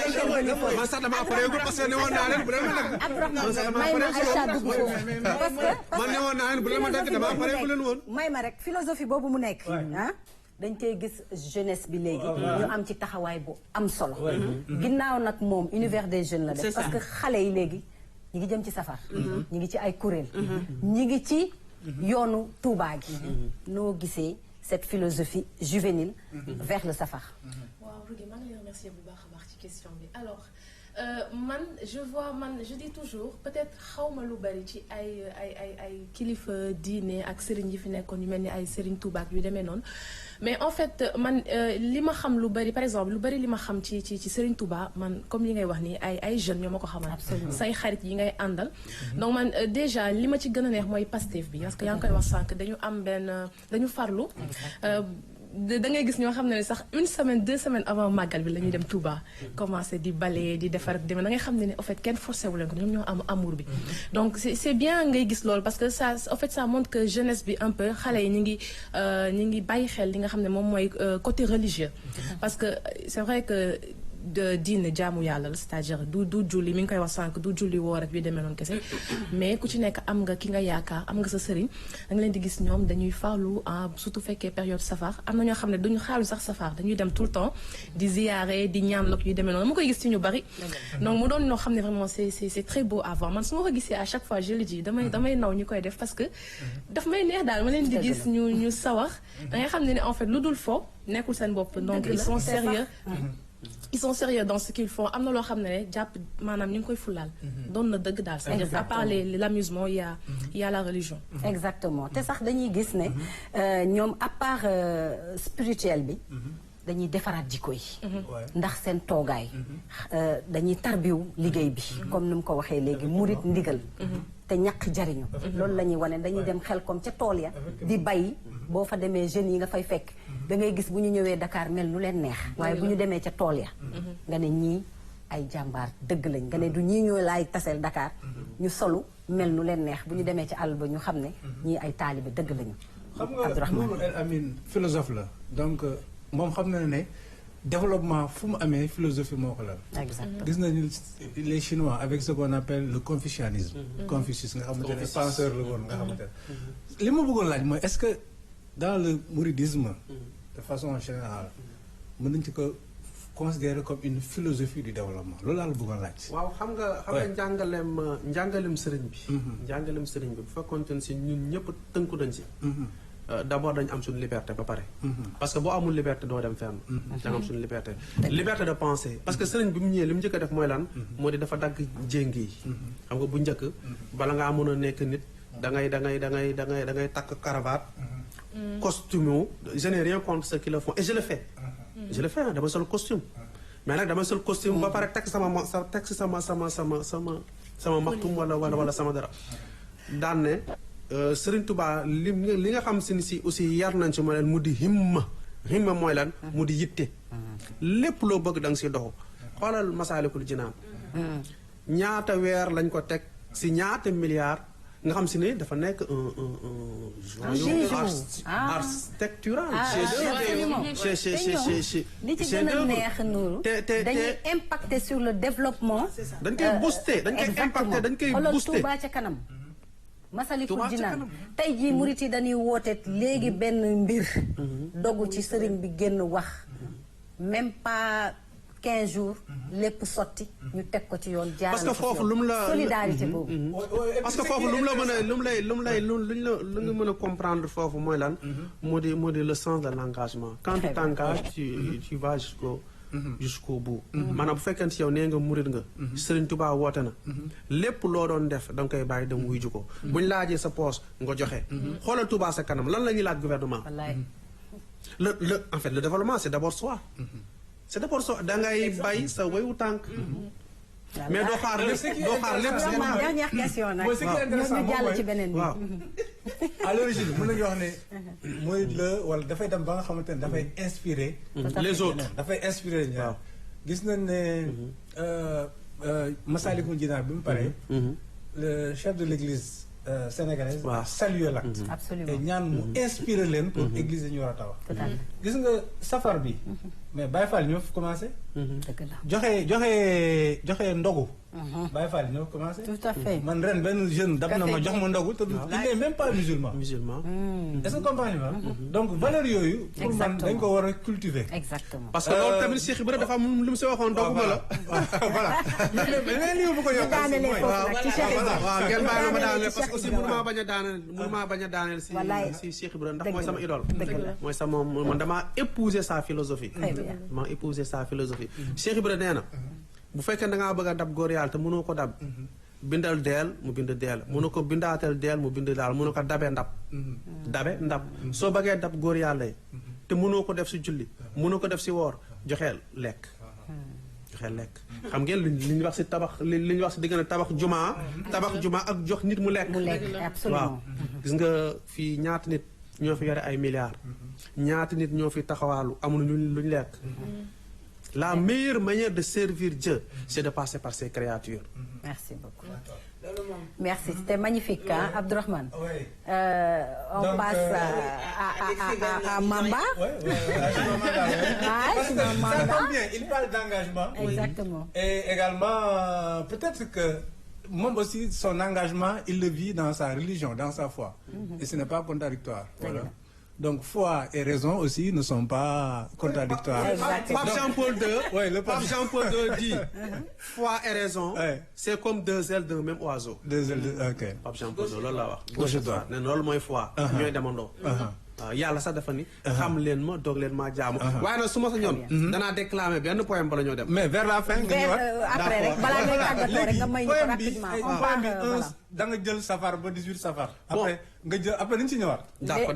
intervenir foofu man sax damaa pare parce que ne woon naa leen bu leen ma dagg may ma Aïcha dugg foofu parce que man ne woon naa leen bu leen ma dagg damaa pare bu leen woon may ma rek philosophie boobu mu nekk dañ koy gis jeunesse bi léegi ñu am ci taxawaay bu am solo ginnaaw nag moom univers des jeunes la def parce que xale yi léegi ñi ngi jëm ci safar ñi ngi ci ay kuréel ñi ngi ci yoonu Tuubaa gi noo gisee cette philosophie juvénile vers le safar. waaw Rougui maa ngi lay remercier bu baax a baax ci question bi alors je dis toujours peut-être xawma lu bari ci ay kilifa diine ak sëriñ yi fi nekkoon yu mel ni ay sëriñ Touba yu demee noonu mais en fait man li ma xam lu bari par exemple lu bari li ma xam ci sëriñ Touba man comme li ngay wax ni ay jeunes ñoo ma ko xamal. say xarit yi ngay àndal. donc man déjà li ma ci gën a neex mooy Pastef bi parce que yaa ngi koy wax sànq dañu am dañu farlu. da ngay gis ñoo xam ne sax 1 semaine 2 semaines avant màggal bi la ñuy dem Touba commencé di bale di defar ak demee da ngay xam ne en fait kenn forcé wu leen ko ñoom ñoo am amour bi donc c'est bien ngay gis loolu parce que ça en fait ça montre que jeunesse bi un peu xale yi ñu ngi bàyyi xel li nga xam ne moom mooy côté religieux parce que c'est vrai que de diine jaamu yàlla la c'est-à-dire du julli mi ngi koy wax sànq du julli woor ak yu demee noonu kese mais ku ci nekk am nga ki nga yaakaar am nga sa sëriñ da nga leen di gis ñoom dañuy farlu surtout fekkee période safar am na ñoo xam ne duñu xaalu sax safar dañuy dem tout le temps di ziyaare di ñaan lok yu demee noonu ma koy gis ci ñu bari donc mu doon ñoo xam ne vraiment c'est très beau à voir man su ma ko gisee à chaque fois je le dis damay naw ñu koy def parce que daf may neex daal ma leen di gis ñu sawar da nga xam ne en fait lu dul fo nekkul seen bopp donc ils sont sérieux ils sont sérieux dans ce qu'ils font am na loo xam ne jàpp maanaam ñu ngi koy fulaal doon na dëgg daal c'est-à-dire à part l'amusement il y a la religion exactement te sax dañuy gis ne ñoom à part spirituel bi dañuy defaraat jikko yi ndax seen toogaay dañuy tarbiw liggéey bi comme ni mu ko waxee léegi murit ndigal te ñàkk jariñu loolu la ñuy wane dañuy dem xel comme ca tool ya di bay boo fa demee jeunes yi nga fay fekk da ngay gis bu ñu ñëwee Dakar mel nu leen neex waaye bu ñu demee ca tool ya nga ne ñii ay jàmbaar dëgg lañ nga ne du ñii ñoo laay taseel Dakar ñu solu mel nu leen neex bu ñu demee ci àll ba ñu xam ne ñii ay taalibe dëgg lañu. xam nga Nourou El Amine philosophe la donc moom xam na ne développement fu mu amee philosophie moo ko la. exactement gis nañu les Chinois avec ce qu'on appelle le confucianisme. Confucius nga xamante ne penseur la woon nga xamante ne. li ma bëggoon laaj mooy est-ce que dans le mouridisme. de façon générale mën nañu ci ko considérer comme une philosophie du développement loolu laa la bëggoon laaj. waaw xam nga njàngalem sëriñ bi. njàngalem sëriñ bi bu fekkoon ne si ñun ñëpp tënku nañ si. d'abord dañu am suñu liberté ba pare. parce que boo amul liberté doo dem fenn. da nga am suñu liberté. liberté de penser parce que sëriñ bi mu ñëwee li mu njëkk a def mooy lan. moo di dafa dagg jéng yi. xam nga bu njëkk bala ngaa mën a nekk nit da ngay takk cravate. costume je n'ai rien contre ceux qui le font et je le fais. je le fais dama sol costume. mais nag dama sol costume ba pare teg sama maxtum wala sama dara. daan ne Serigne Touba li nga xam si aussi yar nañ ci mooy lan mu di himma mooy lan mu di yitte. lépp loo bëgg da nga si doxu xoolal Masaalikul Jinaan ñaata weer lañ ko teg si ñaata milliards. nga xam si ne dafa nekk un architectural. li ci gën a neex Nourou dañuy impacter sur le développement. dañ koy booster dañ koy impacter dañ koy booster. Touba ca kanam. Masalikul Jinaan tey jii murit yi dañuy woote léegi benn mbir. dogu ci sëriñ bi génn wax même pas 15 jours lépp sotti ñu teg ko ci yoon jaarale parce que foofu lu mu la solidarité boobu parce que foofu lu mu la mën a lu nga mën a comprendre foofu mooy lan moo di le sens de l'engagement quand tu t'engages tu vas jusqu'au bout maanaam bu fekkee si yow nee nga murit nga Serigne Touba woote na lépp loo doon def da nga koy bàyyi dem wuy ju ko buñ laajee sa poche nga joxe xoolal Touba sa kanam lan la ñuy laaj gouvernement en fait le développement c'est d'abord soi c'est d'abord so da ngay bay sa wayu tànk. mais doo xaar lépp dernière question nag. ñu jàll ci beneen bi. waaw à l'origine mën nañu wax ne mooy wala dafay dem ba nga xamante ne dafay inspirer. les autres dafay inspirer ñaar. gis nañ ne Massalikul Jinaan bi mu paree. le chef de l'église sénégalaise. saluer l'acte. absolument et ñaan mu inspirer leen pour église yi ñu war a tabax. gis nga safar bi. mais Baye Fall ñoo fi commencé. joxe ndogu. Baye Fall ñoo fi commencé. tout à fait man ren benn jeune dab na ma jox ma ndogu te il n'est même pas musulman. est-ce que comprendre nga donc valeur yooyu. pour man dañ ko war a cultiver. exactement parce que loolu tamit Cheikh Ibrahima dafa am lu mu si waxoon ndogu ma la. voilà mais li bu ko yokk waaw ngeen bàyyi ma daaneel parce que aussi mënumaa bañ a daaneel si Cheikh Ibrahima ndax mooy sama idole. mooy sama man damaa épouser sa philosophie. maa épouser sa philosophie. Cheikh Ibrahima nee na bu fekkee da ngaa bëgg a dab góor yàlla te mënoo ko dab. bindal deel mu bind deel mënu ko bindaatel deel mu bind daal mënu ko dabe ndab. dabe ndab soo bëggee dab góor yàlla yi te mënoo ko def si julli mënoo ko def si woor joxeel lekk. joxeel lekk xam ngeen li ñu wax si tabax li ñu wax si diggante tabax juma ak jox nit mu lekk. absolument waaw gis nga fii ñaata nit ñoo fi yore ay milliards ñaata nit ñoo fi taxawaalu amuñu luñ lekk la meilleure manière de servir Dieu c'est de passer par ces créatures. Merci beaucoup. Merci, c'était magnifique, hein, Abdourahmane. Oui. On Donc, passe à Mamba. Ça tombe bien, il parle d'engagement. Exactement. Et également, peut-être que même aussi, son engagement, il le vit dans sa religion, dans sa foi. Et ce n'est pas contradictoire. Voilà. Donc, foi et raison aussi ne sont pas contradictoires. Exactement. Pape Jean-Paul II, Ouais, le Pape pape. Jean-Paul II dit foi et raison, Ouais. c'est comme deux ailes d'un même oiseau. Ok. Pape Jean-Paul II loolu la wax. Gauche et droite. ne loolu mooy foi. ñooy demandoo. waaw yàlla sax dafa ni. xam leen ma doog leen maa jaamu. waaye nag su ma sañoon. danaa déclamer benn poème bala ñoo dem. Mais vers la fin, après rek balaa ngay tàggatoo rek nga may ñu ko rapidement. On part voilà. da nga jël safar ba 18 safar. Après nga jël après dañu ci ñëwaat. d'accord.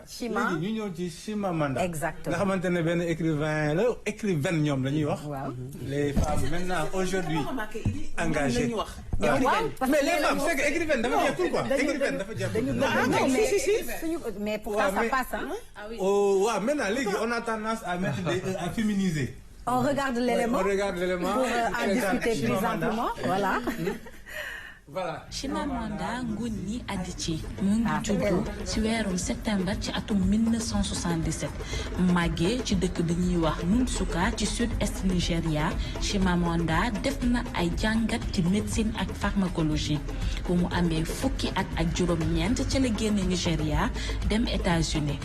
Chima. léegi ñu ñëw ci Chimamanda. Exactement. nga xamante ne benn écrivain la écrivaine ñoom la ñuy wax. Waaw. Les femmes maintenant aujourd'hui engagées. waaw parce Mais que les femmes c'est que écrivaine dafa jeexul quoi. écrivaine dafa jeexul. non mais pourtant ça passe hein. Oh waaw maintenant léegi on a tendance à mettre à féminiser. On regarde l'élément. On regarde l'élément. Pour en discuter plus amplement. Voilà. Voilà. Chimamanda Ngozi Adichie mu ngi juddu ci weerum septembre ci atum 1977 màggee ci dëkk bi ñuy wax Nsukka ci sud-est Nigéria. Chimamanda def na ay jàngat ci médecine ak pharmacologie bu mu amee fukki at ak juróom-ñeent ci la génn Nigéria dem États-Unis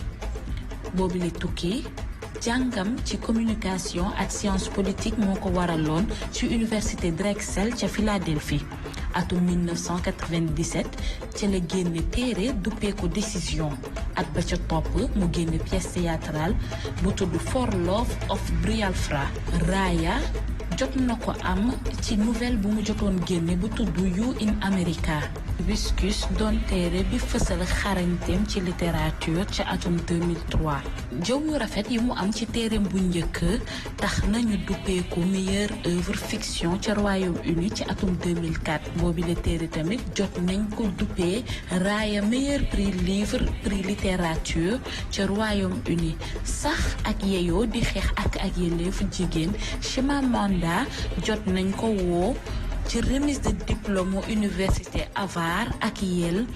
boobu la tukki jàngam ci communication ak science politique moo ko waraloon ci université Drexel ca Philadelphie. atum 1997 ci la génne téere duppee ko décision at ba ca topp mu génne pièce théâtrale bu tudd For Love of Biafra. Raaya jot na ko am ci nouvelle bu mu jotoon génne bu tudd You in America. Hibiscus doon téere bi fësal xarañteem ci littérature ca atum 2003 jëw yu rafet yi mu am ci téereem bu njëkk tax nañu duppee ko meilleure œuvre fiction ca Royaume-Uni ci atum 2004 boobi la téere tamit jot nañ ko duppee raaya meilleur prix livre prix littérature ca Royaume-Uni sax ak yeyoo di xeex ak yelleefu jigéen Chimamanda jot nañ ko woo ci remise de diplôme université Harvard ak Yale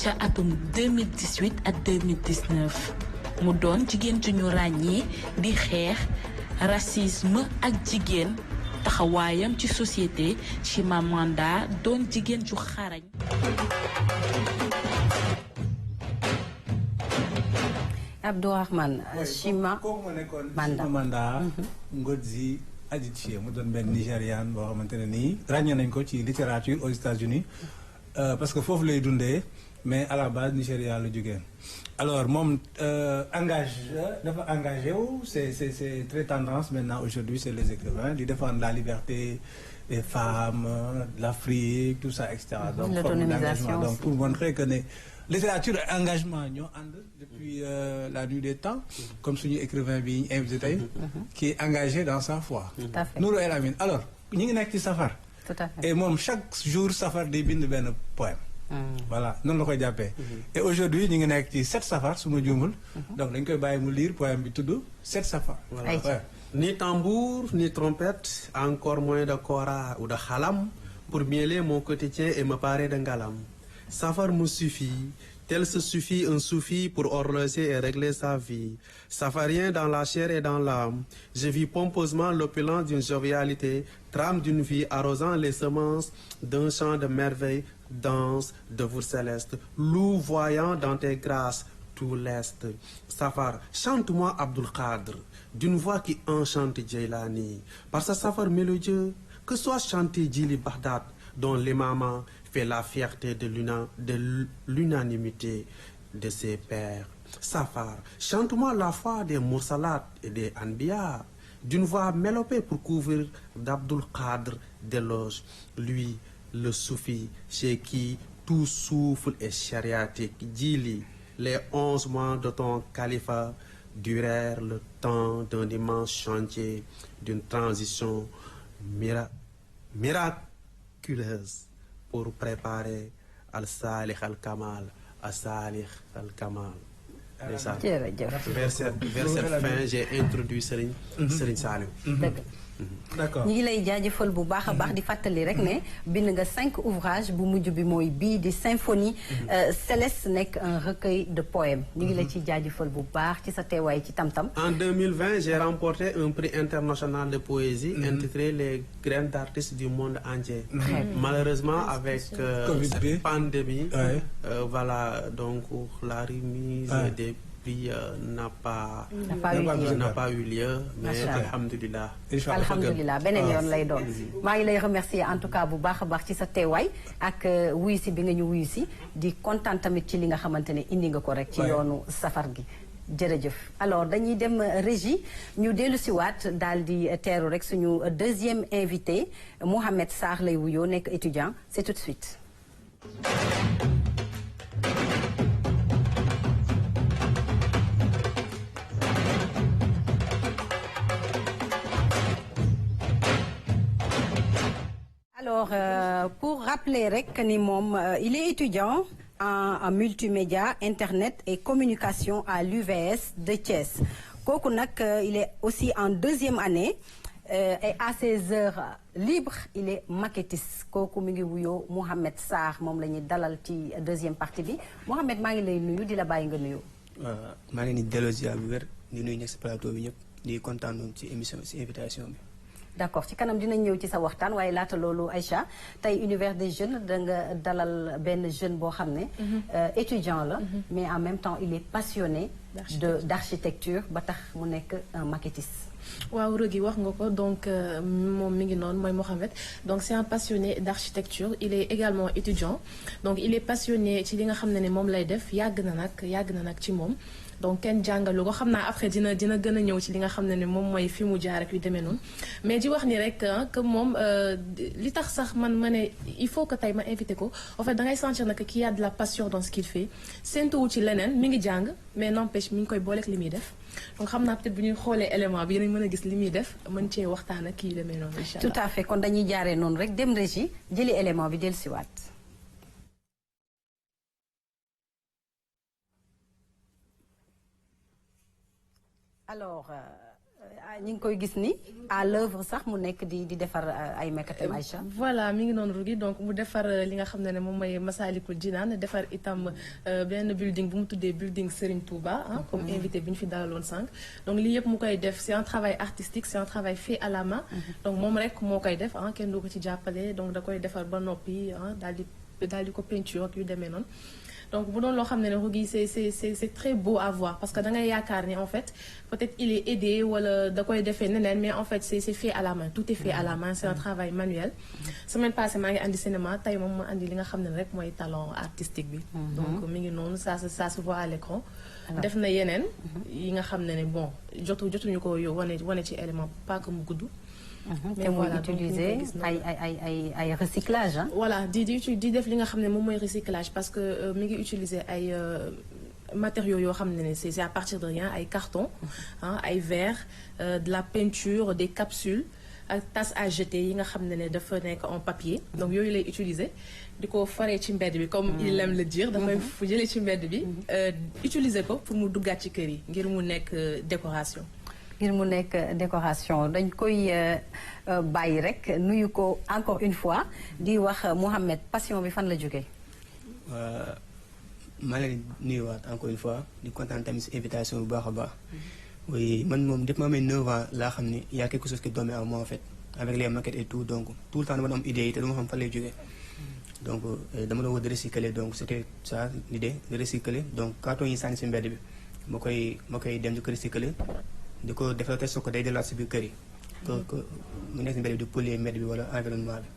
ca atum 2018 ak 2019 mu doon jigéen ju ñu ràññee di xeex racisme ak jigéen taxawaayam ci société. Chimamanda doon jigéen ju xarañ. Abdourahmane Chimamanda Ngozi Adichie mu doon benn Nigériane boo xamante ne nii ràññee nañ ko ci littérature aux États-Unis parce que foofu lay dundee mais à la base Nigéria la jógee. Alors moom dafa engagé wu c'est très tendance maintenant aujourd'hui c'est les écrivains di défendre la liberté des femmes, l'Afrique, tout ça, etc. Donc forme d'engagement. Donc pour montrer que ne littérature et engagement ñoo ànd depuis la nuit des temps, comme suñu écrivain bi ñu invité tey qui est engagé dans sa foi. Tout à fait. Nourou El Amine. Alors ñu ngi nekk ci safar. Tout à fait. Et moom chaque jour safar day bind benn poème. Voilà noonu la koy jàppee. Et aujourd'hui ñu ngi nekk ci 7 safar su ma juumul. Donc dañ koy bàyyi mu lire poème bi tudd 7 safar. Voilà. Ouais. Ni tambour, ni trompette, encore moins de kora ou de khalam pour mêler mon quotidien et me parer d'un galam. Safar me suffit, tel se suffit un soufi pour horloger et régler sa vie. Safarien dans la chair et dans l'âme, je vis pompeusement l'opulence d'une jovialité, trame d'une vie arrosant les semences d'un champ de merveilles, danse de vous céleste, loup voyant dans tes grâces tout l'est. Safar, chante-moi Abdul Qadr, d'une voix qui enchante Jailani, par sa safar mélodieux, que soit chanté Djili Baghdad, dont l'imam fait la fierté de l'unanimité de ses pairs. Safar, chante-moi la foi des Moursalat et des Anbiya, d'une voix mélopée pour couvrir d'Abdul Qadr d'éloges, lui, le soufi, chez qui tout souffle est chariatique. Djili, les 11 mois de ton califat durèrent le temps d'un immense chantier, d'une transition miraculeuse pour préparer Al-Salih Al-Kamal as-salih al-kamal. jërëjëf. Vers cette fin j'ai introduit Serigne Saliou. D'accord. ñu ngi lay jaajëfal bu baax a baax di fàttali rek ne bind nga 5 ouvrages bu mujj bi mooy bii di symphonie céleste nekk un recueil de poèmes ñu ngi la ci jaajëfal bu baax ci sa teewaay ci Tam-Tam. En 2020 j'ai remporté un prix international de poésie intitulé Les graines d'artistes du monde entier. Malheureusement avec cette pandémie voilà donc la remise des prix n'a pas eu lieu mais alhamdulilah. alhamdulilah beneen yoon lay doon. maa ngi lay remercier en tout cas bu baax a baax ci sa teewaay ak wuyu si bi nga ñu wuyu si di kontaan tamit ci li nga xamante ne indi nga ko rek. ci yoonu safar gi. jërëjëf alors dañuy dem régie ñu dellu si waat daal di teeru rek suñu deuxième invité Mohamed Sarr lay wuyoo nekk étudiant c'est tout de suite. Alors pour rappeler rek ni moom il est étudiant en multimédia internet et communication à l'UVS de Thiès kooku nag il est aussi en deuxième année et à ses heures libres il est maquettiste kooku mi ngi wuyoo Mohamed Sarr moom la ñuy dalal ci deuxième partie bi Mohamed maa ngi lay nuyu di la bàyyi nga nuyu. maa ngi leen di delloo ziar bu wér di nuyu nekk si plateau bi ñëpp di kontaan ci émission ci invitation bi. d'accord ci kanam dinañ ñëw ci sa waxtaan waaye laata loolu Aïcha tey univers des jeunes da nga dalal benn jeune boo xam ne étudiant la mais en même temps il est passionné d'architecture ba tax mu nekk un maquettiste. waaw Rougui wax nga ko donc moom mi ngi noonu mooy Mohamed donc c'est un passionné d'architecture il est également étudiant donc il est passionné ci li nga xam ne moom lay def yàgg na nag ci moom. donc kenn jàngalu ko xam naa après dina gën a ñëw ci li nga xam ne moom mooy fi mu jaar ak yu demee noonu mais di wax ni rek que moom li tax sax man ma ne il faut que tey ma invité ko en fait da ngay sentir nag qu'il y a de la passion dans ce qu'il fait séntuwu ci leneen mi ngi jàng mais n'empêche mi ngi koy booleeg li muy def donc xam naa peut-être bu ñuy xoolee élément bi yéen mën a gis li muy def mën cee waxtaan ak kii yu demee noonu incha allah. tout à fait kon dañuy jaaree noonu rek dem régie jëli élément bi dellusiwaat. alors ñu ngi koy gis ni à l'œuvre sax mu nekk di defar ay makkatam Aïcha. voilà mi ngi noonu Rougui donc mu defar li nga xam ne moom mooy Massalikul Jinaan defar itam benn building bu mu tuddee building Serigne Touba comme invité bi ñu fi dalaloon sànq. donc lii yëpp mu koy def c'est un travail artistique c'est un travail fait à la main. donc moom rek moo koy def kenn du ko ci jàppale donc da koy defar ba noppi daal di ko peinture ak yu demee noonu. donc bu doon loo xam ne Rougui c'est très beau à voir parce que da ngay yaakaar ni en fait peut-être il est aidé wala da koy defee neneen mais en fait c'est fait à la main tout est fait à la main c'est un travail manuel. semaine passée maa ngi andi cinéma tey moom ma andi li nga xam ne rek mooy talent artistique bi. donc mi ngi noonu ça se voit à l'écran. def na yeneen. yi nga xam ne bon jotuñu ko wane ci élément pas que mu gudd. te muy utiliser ay recyclage voilà di def li nga xam ne moom mooy recyclage parce que mi ngi utiliser ay matériaux yoo xam ne c'est à partir de rien ay carton ay verre de la peinture des capsules ak tasses à jeter yi nga xam ne dafa nekk en papier donc yooyu lay utiliser di ko faree ci mbedd bi comme il aime le dire dafay fu jëlee ci mbedd bi utiliser ko pour mu duggaat ci kër yi ngir mu nekk décoration. ngir mu nekk décoration dañ koy bàyyi rek nuyu ko encore une fois di wax Mohamed passion bi fan la jógee. maa leen di nuyuwaat encore une fois di kontaan tamit si invitation bu baax a baax. oui man moom depuis ma amee 9 ans laa xam ne y a quelque chose qui dormait en moi en fait avec les maquettes et tout donc tout le temps dama doon am idée yi te dama xam fan lay jógee. donc dama doon war de recycler donc c'était ça l'idée de recycler donc carton yi sànni si mbedd bi ma koy dem di ko recycler. di ko defal ko ko day delluwaat si biir kër yi. que mu nekk si mbedd bi di polluer mbedd bi wala environnement bi.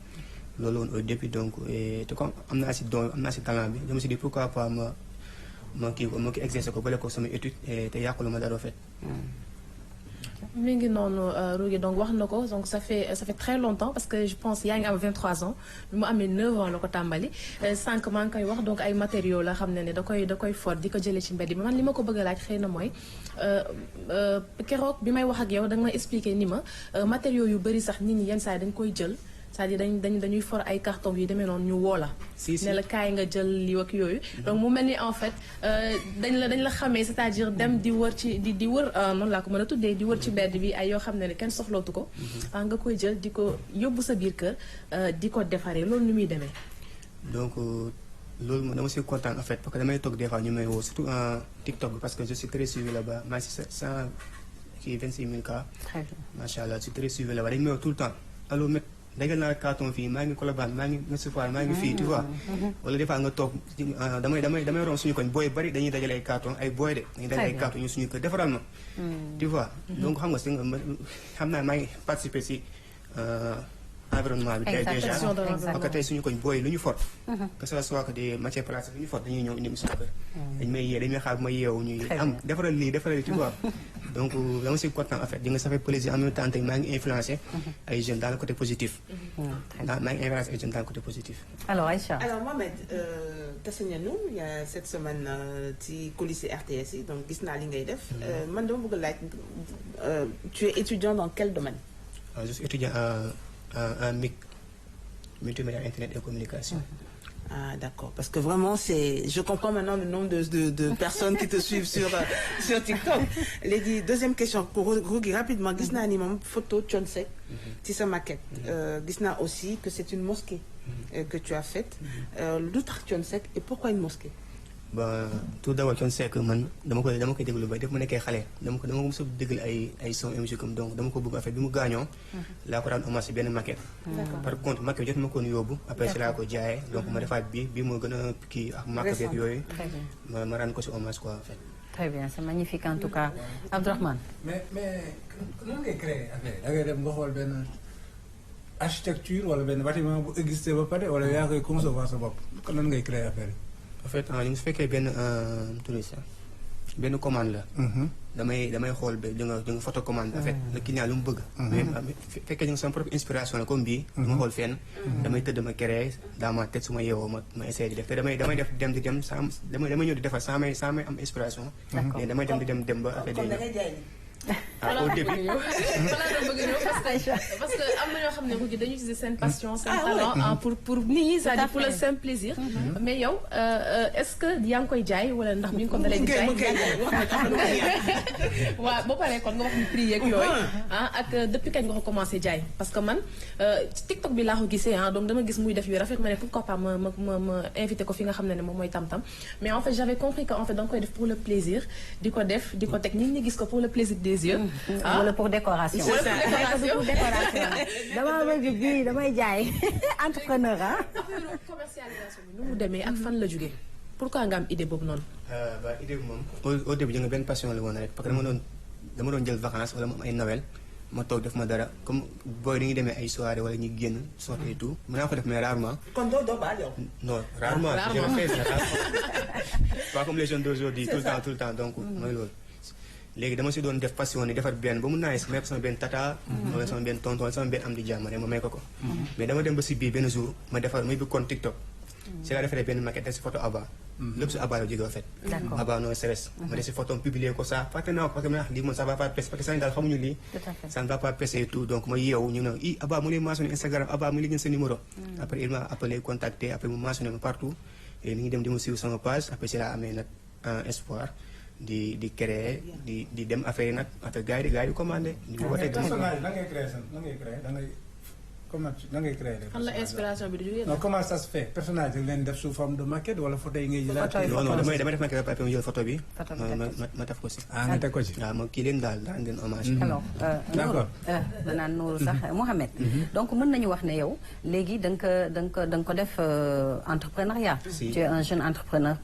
loolu woon au début donc te comme am naa si don am naa si talent bi je me suis dit pourquoi pas ma kii exercer ko boole ko sama étude te yàqulu ma dara en fait. mi ngi noonu Rougui donc wax na ko donc ça fait très longtemps parce que je pense yaa ngi am 23 ans bi mu amee 9 ans la ko tàmbali sànq maa ngi koy wax donc ay matériaux la xam ne da koy for di ko jëlee ci mbedd bi man li ma ko bëgg a laaj xëy na mooy keroog bi may wax ak yow da nga ma expliquer ni ma matériaux yu bari sax nit ñi yenn saa yi dañ koy jël c'est-à-dire dañuy for ay carton yu demee noonu ñu woo la. Si. ne la kaay nga jël lii ak yooyu. donc mu mel ni en fait dañ la xamee c'est-à-dire dem di wër ci di wër noonu laa ko mën a tuddee di wër ci mbedd bi ay yoo xam ne kenn soxlootu ko. nga koy jël di ko yóbbu sa biir kër di ko defaree loolu ni muy demee. donc loolu moom dama si kontaan en fait parce que damay toog des fois ñu may woo surtout en TikTok bi parce que je suis très suivi là-bas maa si 26 000 cas. Très bien. macha allah je suis très suivi là-bas dañu may woo tout le temps allo met dagal naa carton fii maa ngi Colobane maa ngi Ouest-Foire maa ngi fii tu vois. wala des fois nga toog damay ron suñu koñ booy bari dañuy dajale ay carton ay booy de. dañuy dajale ay carton ñu suñu kër defaral ma. tu vois donc xam nga si nga xam naa maa ngi participer si. environnement bi déjà parce que tey suñu koñ booy lu ñu fort que ça soit que des matières plastiques lu ñu fort dañuy ñëw indi suñu kër dañ may xaar bu ma yeewu ñuy am defaral lii tu vois donc dama si content en fait di nga ça fait plaisir en même temps tey maa ngi influencé ay jeunes dans le côté positif maa ngi influencé ay jeunes dans le côté positif. Alors Aïcha. Alors Mohamed tase nañu il y a cette semaine ci coulisses RTS yi donc gis naa li ngay def man dama bëgg a laaj tu es étudiant dans quel domaine? Je suis étudiant en MIC, multimédia, internet et communication. Ah d'accord, parce que vraiment je comprends maintenant le nombre de personnes qui te suivent sur TikTok. Léegi deuxième question pour Rougui rapidement gis naa ni moom photo Thione Seck ci sa maquette. Gis naa aussi que c'est une mosquée que tu as faite. Lu tax Thione Seck et pourquoi une mosquée? Ba tout d'abord Thione Seck man dama koy déglu ba def mu nekkee xale dama ko mos a déglu ay son et musique donc dama ko bëgg en fait bi mu gaañoo laa ko daan hommage benn maquette. par contre maquette jot ma ko yóbbu après si laa ko jaayee donc ma defaat bi moo gën a kii ak maquette yeeg yooyu ma raan ko si hommage quoi en fait. Très bien, c'est magnifique en tout cas. Abdourahmane. mais nan ngay créer affaire da ngay dem nga xool benn architecture wala benn bâtiment bu existé ba pare wala yaa koy concevoir sa bopp nan ngay créer affaire yi. en fait ñu su fekkee benn commande la. damay xool ba di nga photo commande en fait le client lu mu bëgg. mais fekkee ñu ngi sama propre inspiration la comme bii. du ma xool fenn. damay tëdd ma créer dans ma tête su ma yeewoo ma essayé di def te damay def dem di dem sans damay ñëw di defar sans may am inspiration. mais damay dem ba affaire yi. au début parce que am na ñoo xam ne Rougui dañuy utiliser seen passion seen talent pour nii c'est-à-dire pour le simple plaisir. mais yow est-ce que yaa ngi koy jaay wala ndax mi ngi ko dalee di jaay. waaw boo paree kon nga wax ni prix yeeg yooyu ak depuis kañ nga ko commencé jaay parce que man ci TikTok bi laa ko gisee donc dama gis muy def yu rafet ma ne pourquoi pas ma invité ko fi nga xam ne moom mooy tam-tam mais en fait j'avais compris que en fait da nga koy def pour le plaisir di ko teg nit ñi gis ko pour le plaisir des yeux. wala pour décoration. pour décoration. damaa bëgg bii damay jaay entrepreneur commercialisation bi nu mu demee ak fan la jógee pourquoi nga am idée boobu noonu. idée bi moom au début da nga benn passion la woon rek parce que dama doon jël vacances wala moom ay Noël ma toog def ma dara comme booy dañuy demee ay soirée wala ñuy génn sortie et tout mën naa ko def mais rarement. kon doo baal yow. non rarement je le fais pas comme les jeunes d'aujourd'hui tout le temps donc mooy loolu. léegi dama si doon def passion ni defar benn ba mu naaj may ko sama benn tata. wala sama benn tonton wala sama benn am di jàmm ma may ko. mais dama dem ba si biir benn jour ma defar muy bi compte TikTok. si laa defaree benn maquette si photo Abba. lépp si Abba la jógee en fait. d'accord Abba no stress. ma def si photo publier ko ça fàtte naa ko parce que lii moom ça va pas passer parce que Sénégal xamuñu lii. ça ne va pas passer et tout donc ma yeewu ñu ne Abba mu ngi mentionné Instagram Abba mu ngi jël sa numéro. après il m'a appelé contacté après mu mentionné ma partout et ni ngi dem di ma suivre sama page après si laa amee nag espoir. di créer di dem affaire yi nag affaire gars yi di commandé. personnage da ngay créer da ngay xam la inspiration bi du jógee. non comment ça se fait personnage da leen def sous forme de maquette wala photo yi ngay jëlaat. non damay def maquette ba ma jël photo bi. ma def ko si. nga teg ko ci. waaw ma kii leen daal leen hommage. alors d'accord danaan Nourou sax Mohamed. donc mën nañu wax ne yow léegi da nga ko def entrepreneuriat. tu es un jeune entrepreneur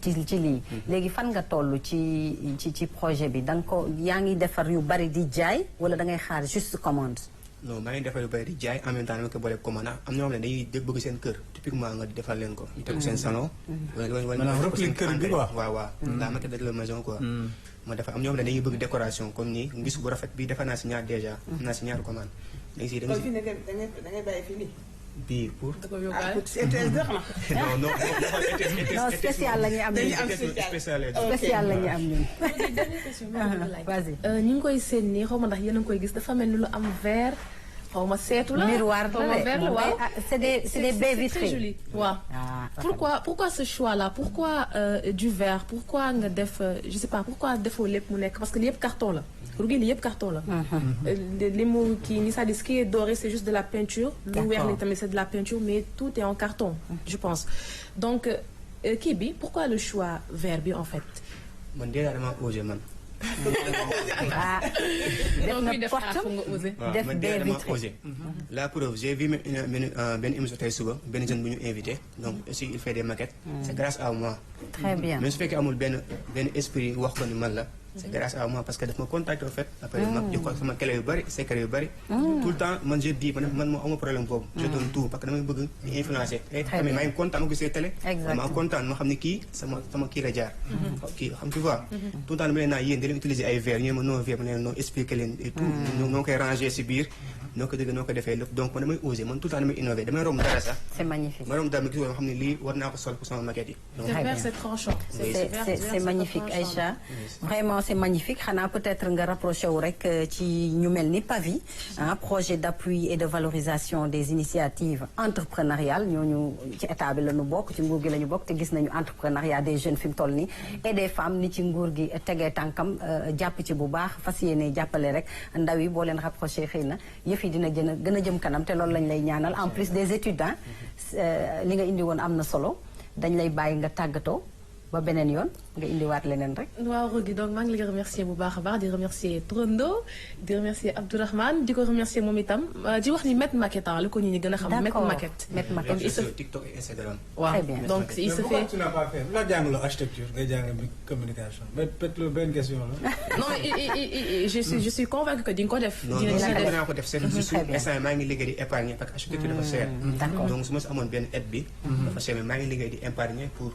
ci lii. léegi fan nga toll ci projet bi da nga ko yaa ngi defar yu bari di jaay wala da ngay xaar juste commande. non maa ngi defar yu bëri di jaay en même temps dama ko boole commande am na ñoo xam ne dañuy bëgg seen kër typiquement nga di defal leen ko. ñu teg seen salon. maanaam repli kër gi quoi. waaw la maquette de la maison quoi. ma defar am ñoo xam ne dañuy bëgg décoration comme nii ngis bu rafet bi defar naa si ñaar déjà. am naa si ñaar commande. da ngay bàyyi fii nii. bii pour. non spécial la ñuy am spécial la ñuy am ñun. vas-y ñu ngi koy seen nii xaw ma ndax yéen a ngi koy gis dafa mel ni lu am vert xaw ma seetu la miroir xaw ma verre la waaw c'est des baies vitrées. c'est joli waaw. pourquoi ce choix là pourquoi du verre pourquoi nga def je sais pas pourquoi defoo lépp mu nekk parce que li yëpp carton la. rugi li yëpp carton la. li mu kii ni c'est-à-dire ce qui est doré c'est juste de la peinture. lu weex li tamit c'est de la peinture mais tout est en carton. je pense donc kii bi pourquoi le choix vert bi en fait. man déjà dama osé man. def dama osé. La preuve j'ai vu benn émission tey suba benn jeune bu ñu invité donc aussi il fait des maquettes. c'est grâce à moi. très bien même su fekkee amul benn esprit wax ko ni man la. c'est grâce à moi parce que daf ma contacté en fait. après ma jox ko sama clé yu bari secret yu bari. tout le temps man je dis man moo amul problème boobu. je donne tout parce que damay bëgg di influencer. tamit maa ngi kontaan ma gisee télé. maa kontaan ma xam ne kii sama kii la jaar. kii xam tu vois. tout le temps dama leen naan yéen da leen utiliser ay verres ñu ne ma non verre ma ne non expliquer leen et tout. noo koy ranger si biir. noo ko dégg noo ko defee lépp donc man damay oser man tout le temps damay innover damay romb dara sax. c'est magnifique ma romb dara ma gis nga xam ne lii war naa ko sol pour sama maquette yi. c'est tranchant. c'est magnifique Aïcha. vraiment c'est magnifique xanaa peut-être nga rapproché wu rek ci ñu mel ni PAVI projet d'appui et de valorisation des initiatives entrepreneuriales ñooñu ci état bi la ñu bokk ci nguur gi la ñu bokk te gis nañu entrepreneuriat des jeunes fi mu toll nii et des femmes ni ci nguur gi tegee tànkam jàpp ci bu baax fas yéene jàppale rek ndaw yi boo leen rapproché xëy na yëf yi dina gën a jëm kanam te loolu lañ lay ñaanal en plus des études li nga indi woon am na solo dañ lay bàyyi nga tàggatoo ba beneen yoon nga indiwaat leneen rek. waaw Rougui donc maa ngi lay remercier bu baax a baax di remercier Trondo di remercier Abdourahmane di ko remercier moom itam di wax ni Maître Maquette la ko ñi gën a xam. d'accord Maître Maquette. donc sur TikTok et Instagram. très bien donc il se fait. tu n'as pas fait la jàngaloo architecture ngay jàng communication mais peut-être benn question la. non mais je suis convaincue que di nga ko def. dinaa ko def c'est juste instant maa ngi liggéey di épargner parce que architecture dafa cher. donc su ma si amoon benn aide bi. dafa cher mais maa ngi liggéey di épargner pour.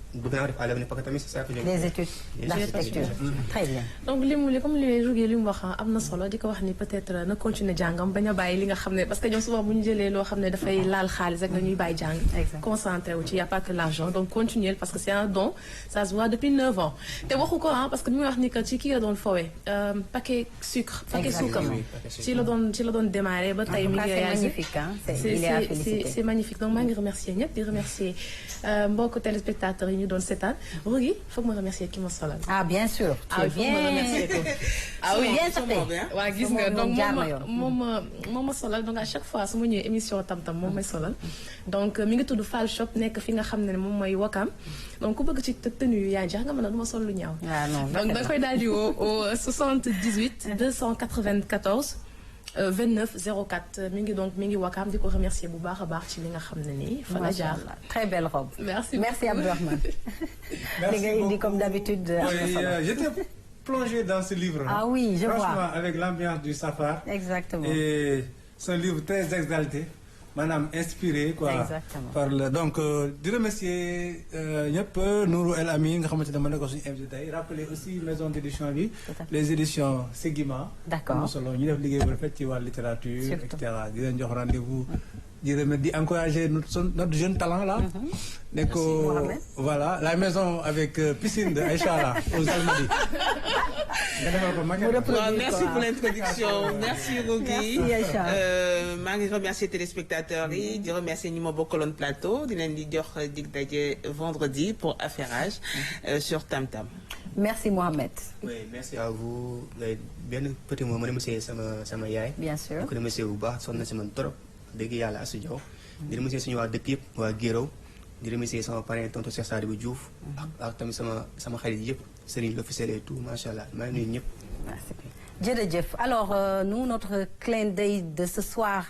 bëgg naa def à l'avenir parce que tamit c'est ça que je. les études d'architecture très bien. donc comme li Rougui li mu wax am na solo di ko wax ni peut-être na continuer jàngam bañ a bàyyi li nga xam ne parce que ñoom souvent bu ñu jëlee loo xam ne dafay laal xaalis rek dañuy bàyyi jàng. concentré wu ci y a pas que l'argent donc continuer parce que c'est un don ça se voit depuis 9 ans te waxu ko parce que bi muy wax ni que ci kii la doon fowee paquet sucre. paquet sucre ci la doon démarrer ba tey mi ngi réagir. c'est magnifique donc maa ngi remercier ñëpp di remercier mbokk téléspectateurs ñu doon seetaan Rougui foog ma remercier ki ma solal. bien sûr. foog ma remercier ko. oui waaw gis nga donc moom ma solal donc à chaque fois su ma ñëwee émission tam-tam moom may solal donc mi ngi tudd Fall Shop nekk fi nga xam ne moom mooy Wakam donc ku bëgg ci tenue yu yaa jax nga mën a du ma sol lu ñaaw. donc da koy daal di woo au 78 294. 29 04 mi ngi Wakam di ko remercier bu baax a baax ci li nga xam ne nii. fa la jaar très belle robe. merci Abdourahmane. li nga indi comme d'habitude. j'étais plongé dans ce livre. Oui, je vois. Franchement, avec l'ambiance du safar. Exactement. Et c'est un livre très exalté. Maanaam inspiré quoi. Exactement. Par le donc di remercier ñëpp Nourou El Amin nga xamante ne mën na ko suñu invité tey rappeler aussi maison d'édition bi les éditions Seguima. D'accord am na solo ñu def liggéey bu rafet ci wàllu littérature et cetera di leen jox rendez-vous di encourager notre jeune talent là. nekk voilà la maison avec piscine de Aïcha là aux Almadies. nga defal ko maquette. Merci pour l'introduction merci Rougui. Merci Aïcha. maa ngi remercier téléspectateurs yi di remercier ñi ma bokkaloon plateau di leen di jox dig daje vendredi pour affairage sur Tam Tam. Merci Mohamed. oui merci à vous benn petit mot ma remercier sama yaay. bien sûr di ko remercier bu baax sonn na si man trop. dëgg yàlla Assou Diaw di remercier suñu waa dëkk yëpp waa Guéraw di remercier sama parrain tonton Cheikh Sadibou Diouf ak tamit sama xarit yëpp Serigne l'officiel et tout macha allah maa ngi nuyu ñëpp. jërëjëf alors nous notre clin d'œil de ce soir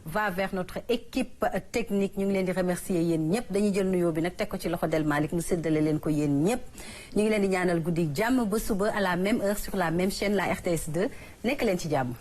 va vers notre équipe technique ñu ngi leen di remercier yéen ñëpp dañuy jël nuyoo bi nag teg ko ci loxo Del Malick mu séddale leen ko yéen ñëpp ñu ngi leen di ñaanal guddi jàmm ba suba à la même heure sur la même chaîne la RTS 2 nekk leen ci jàmm.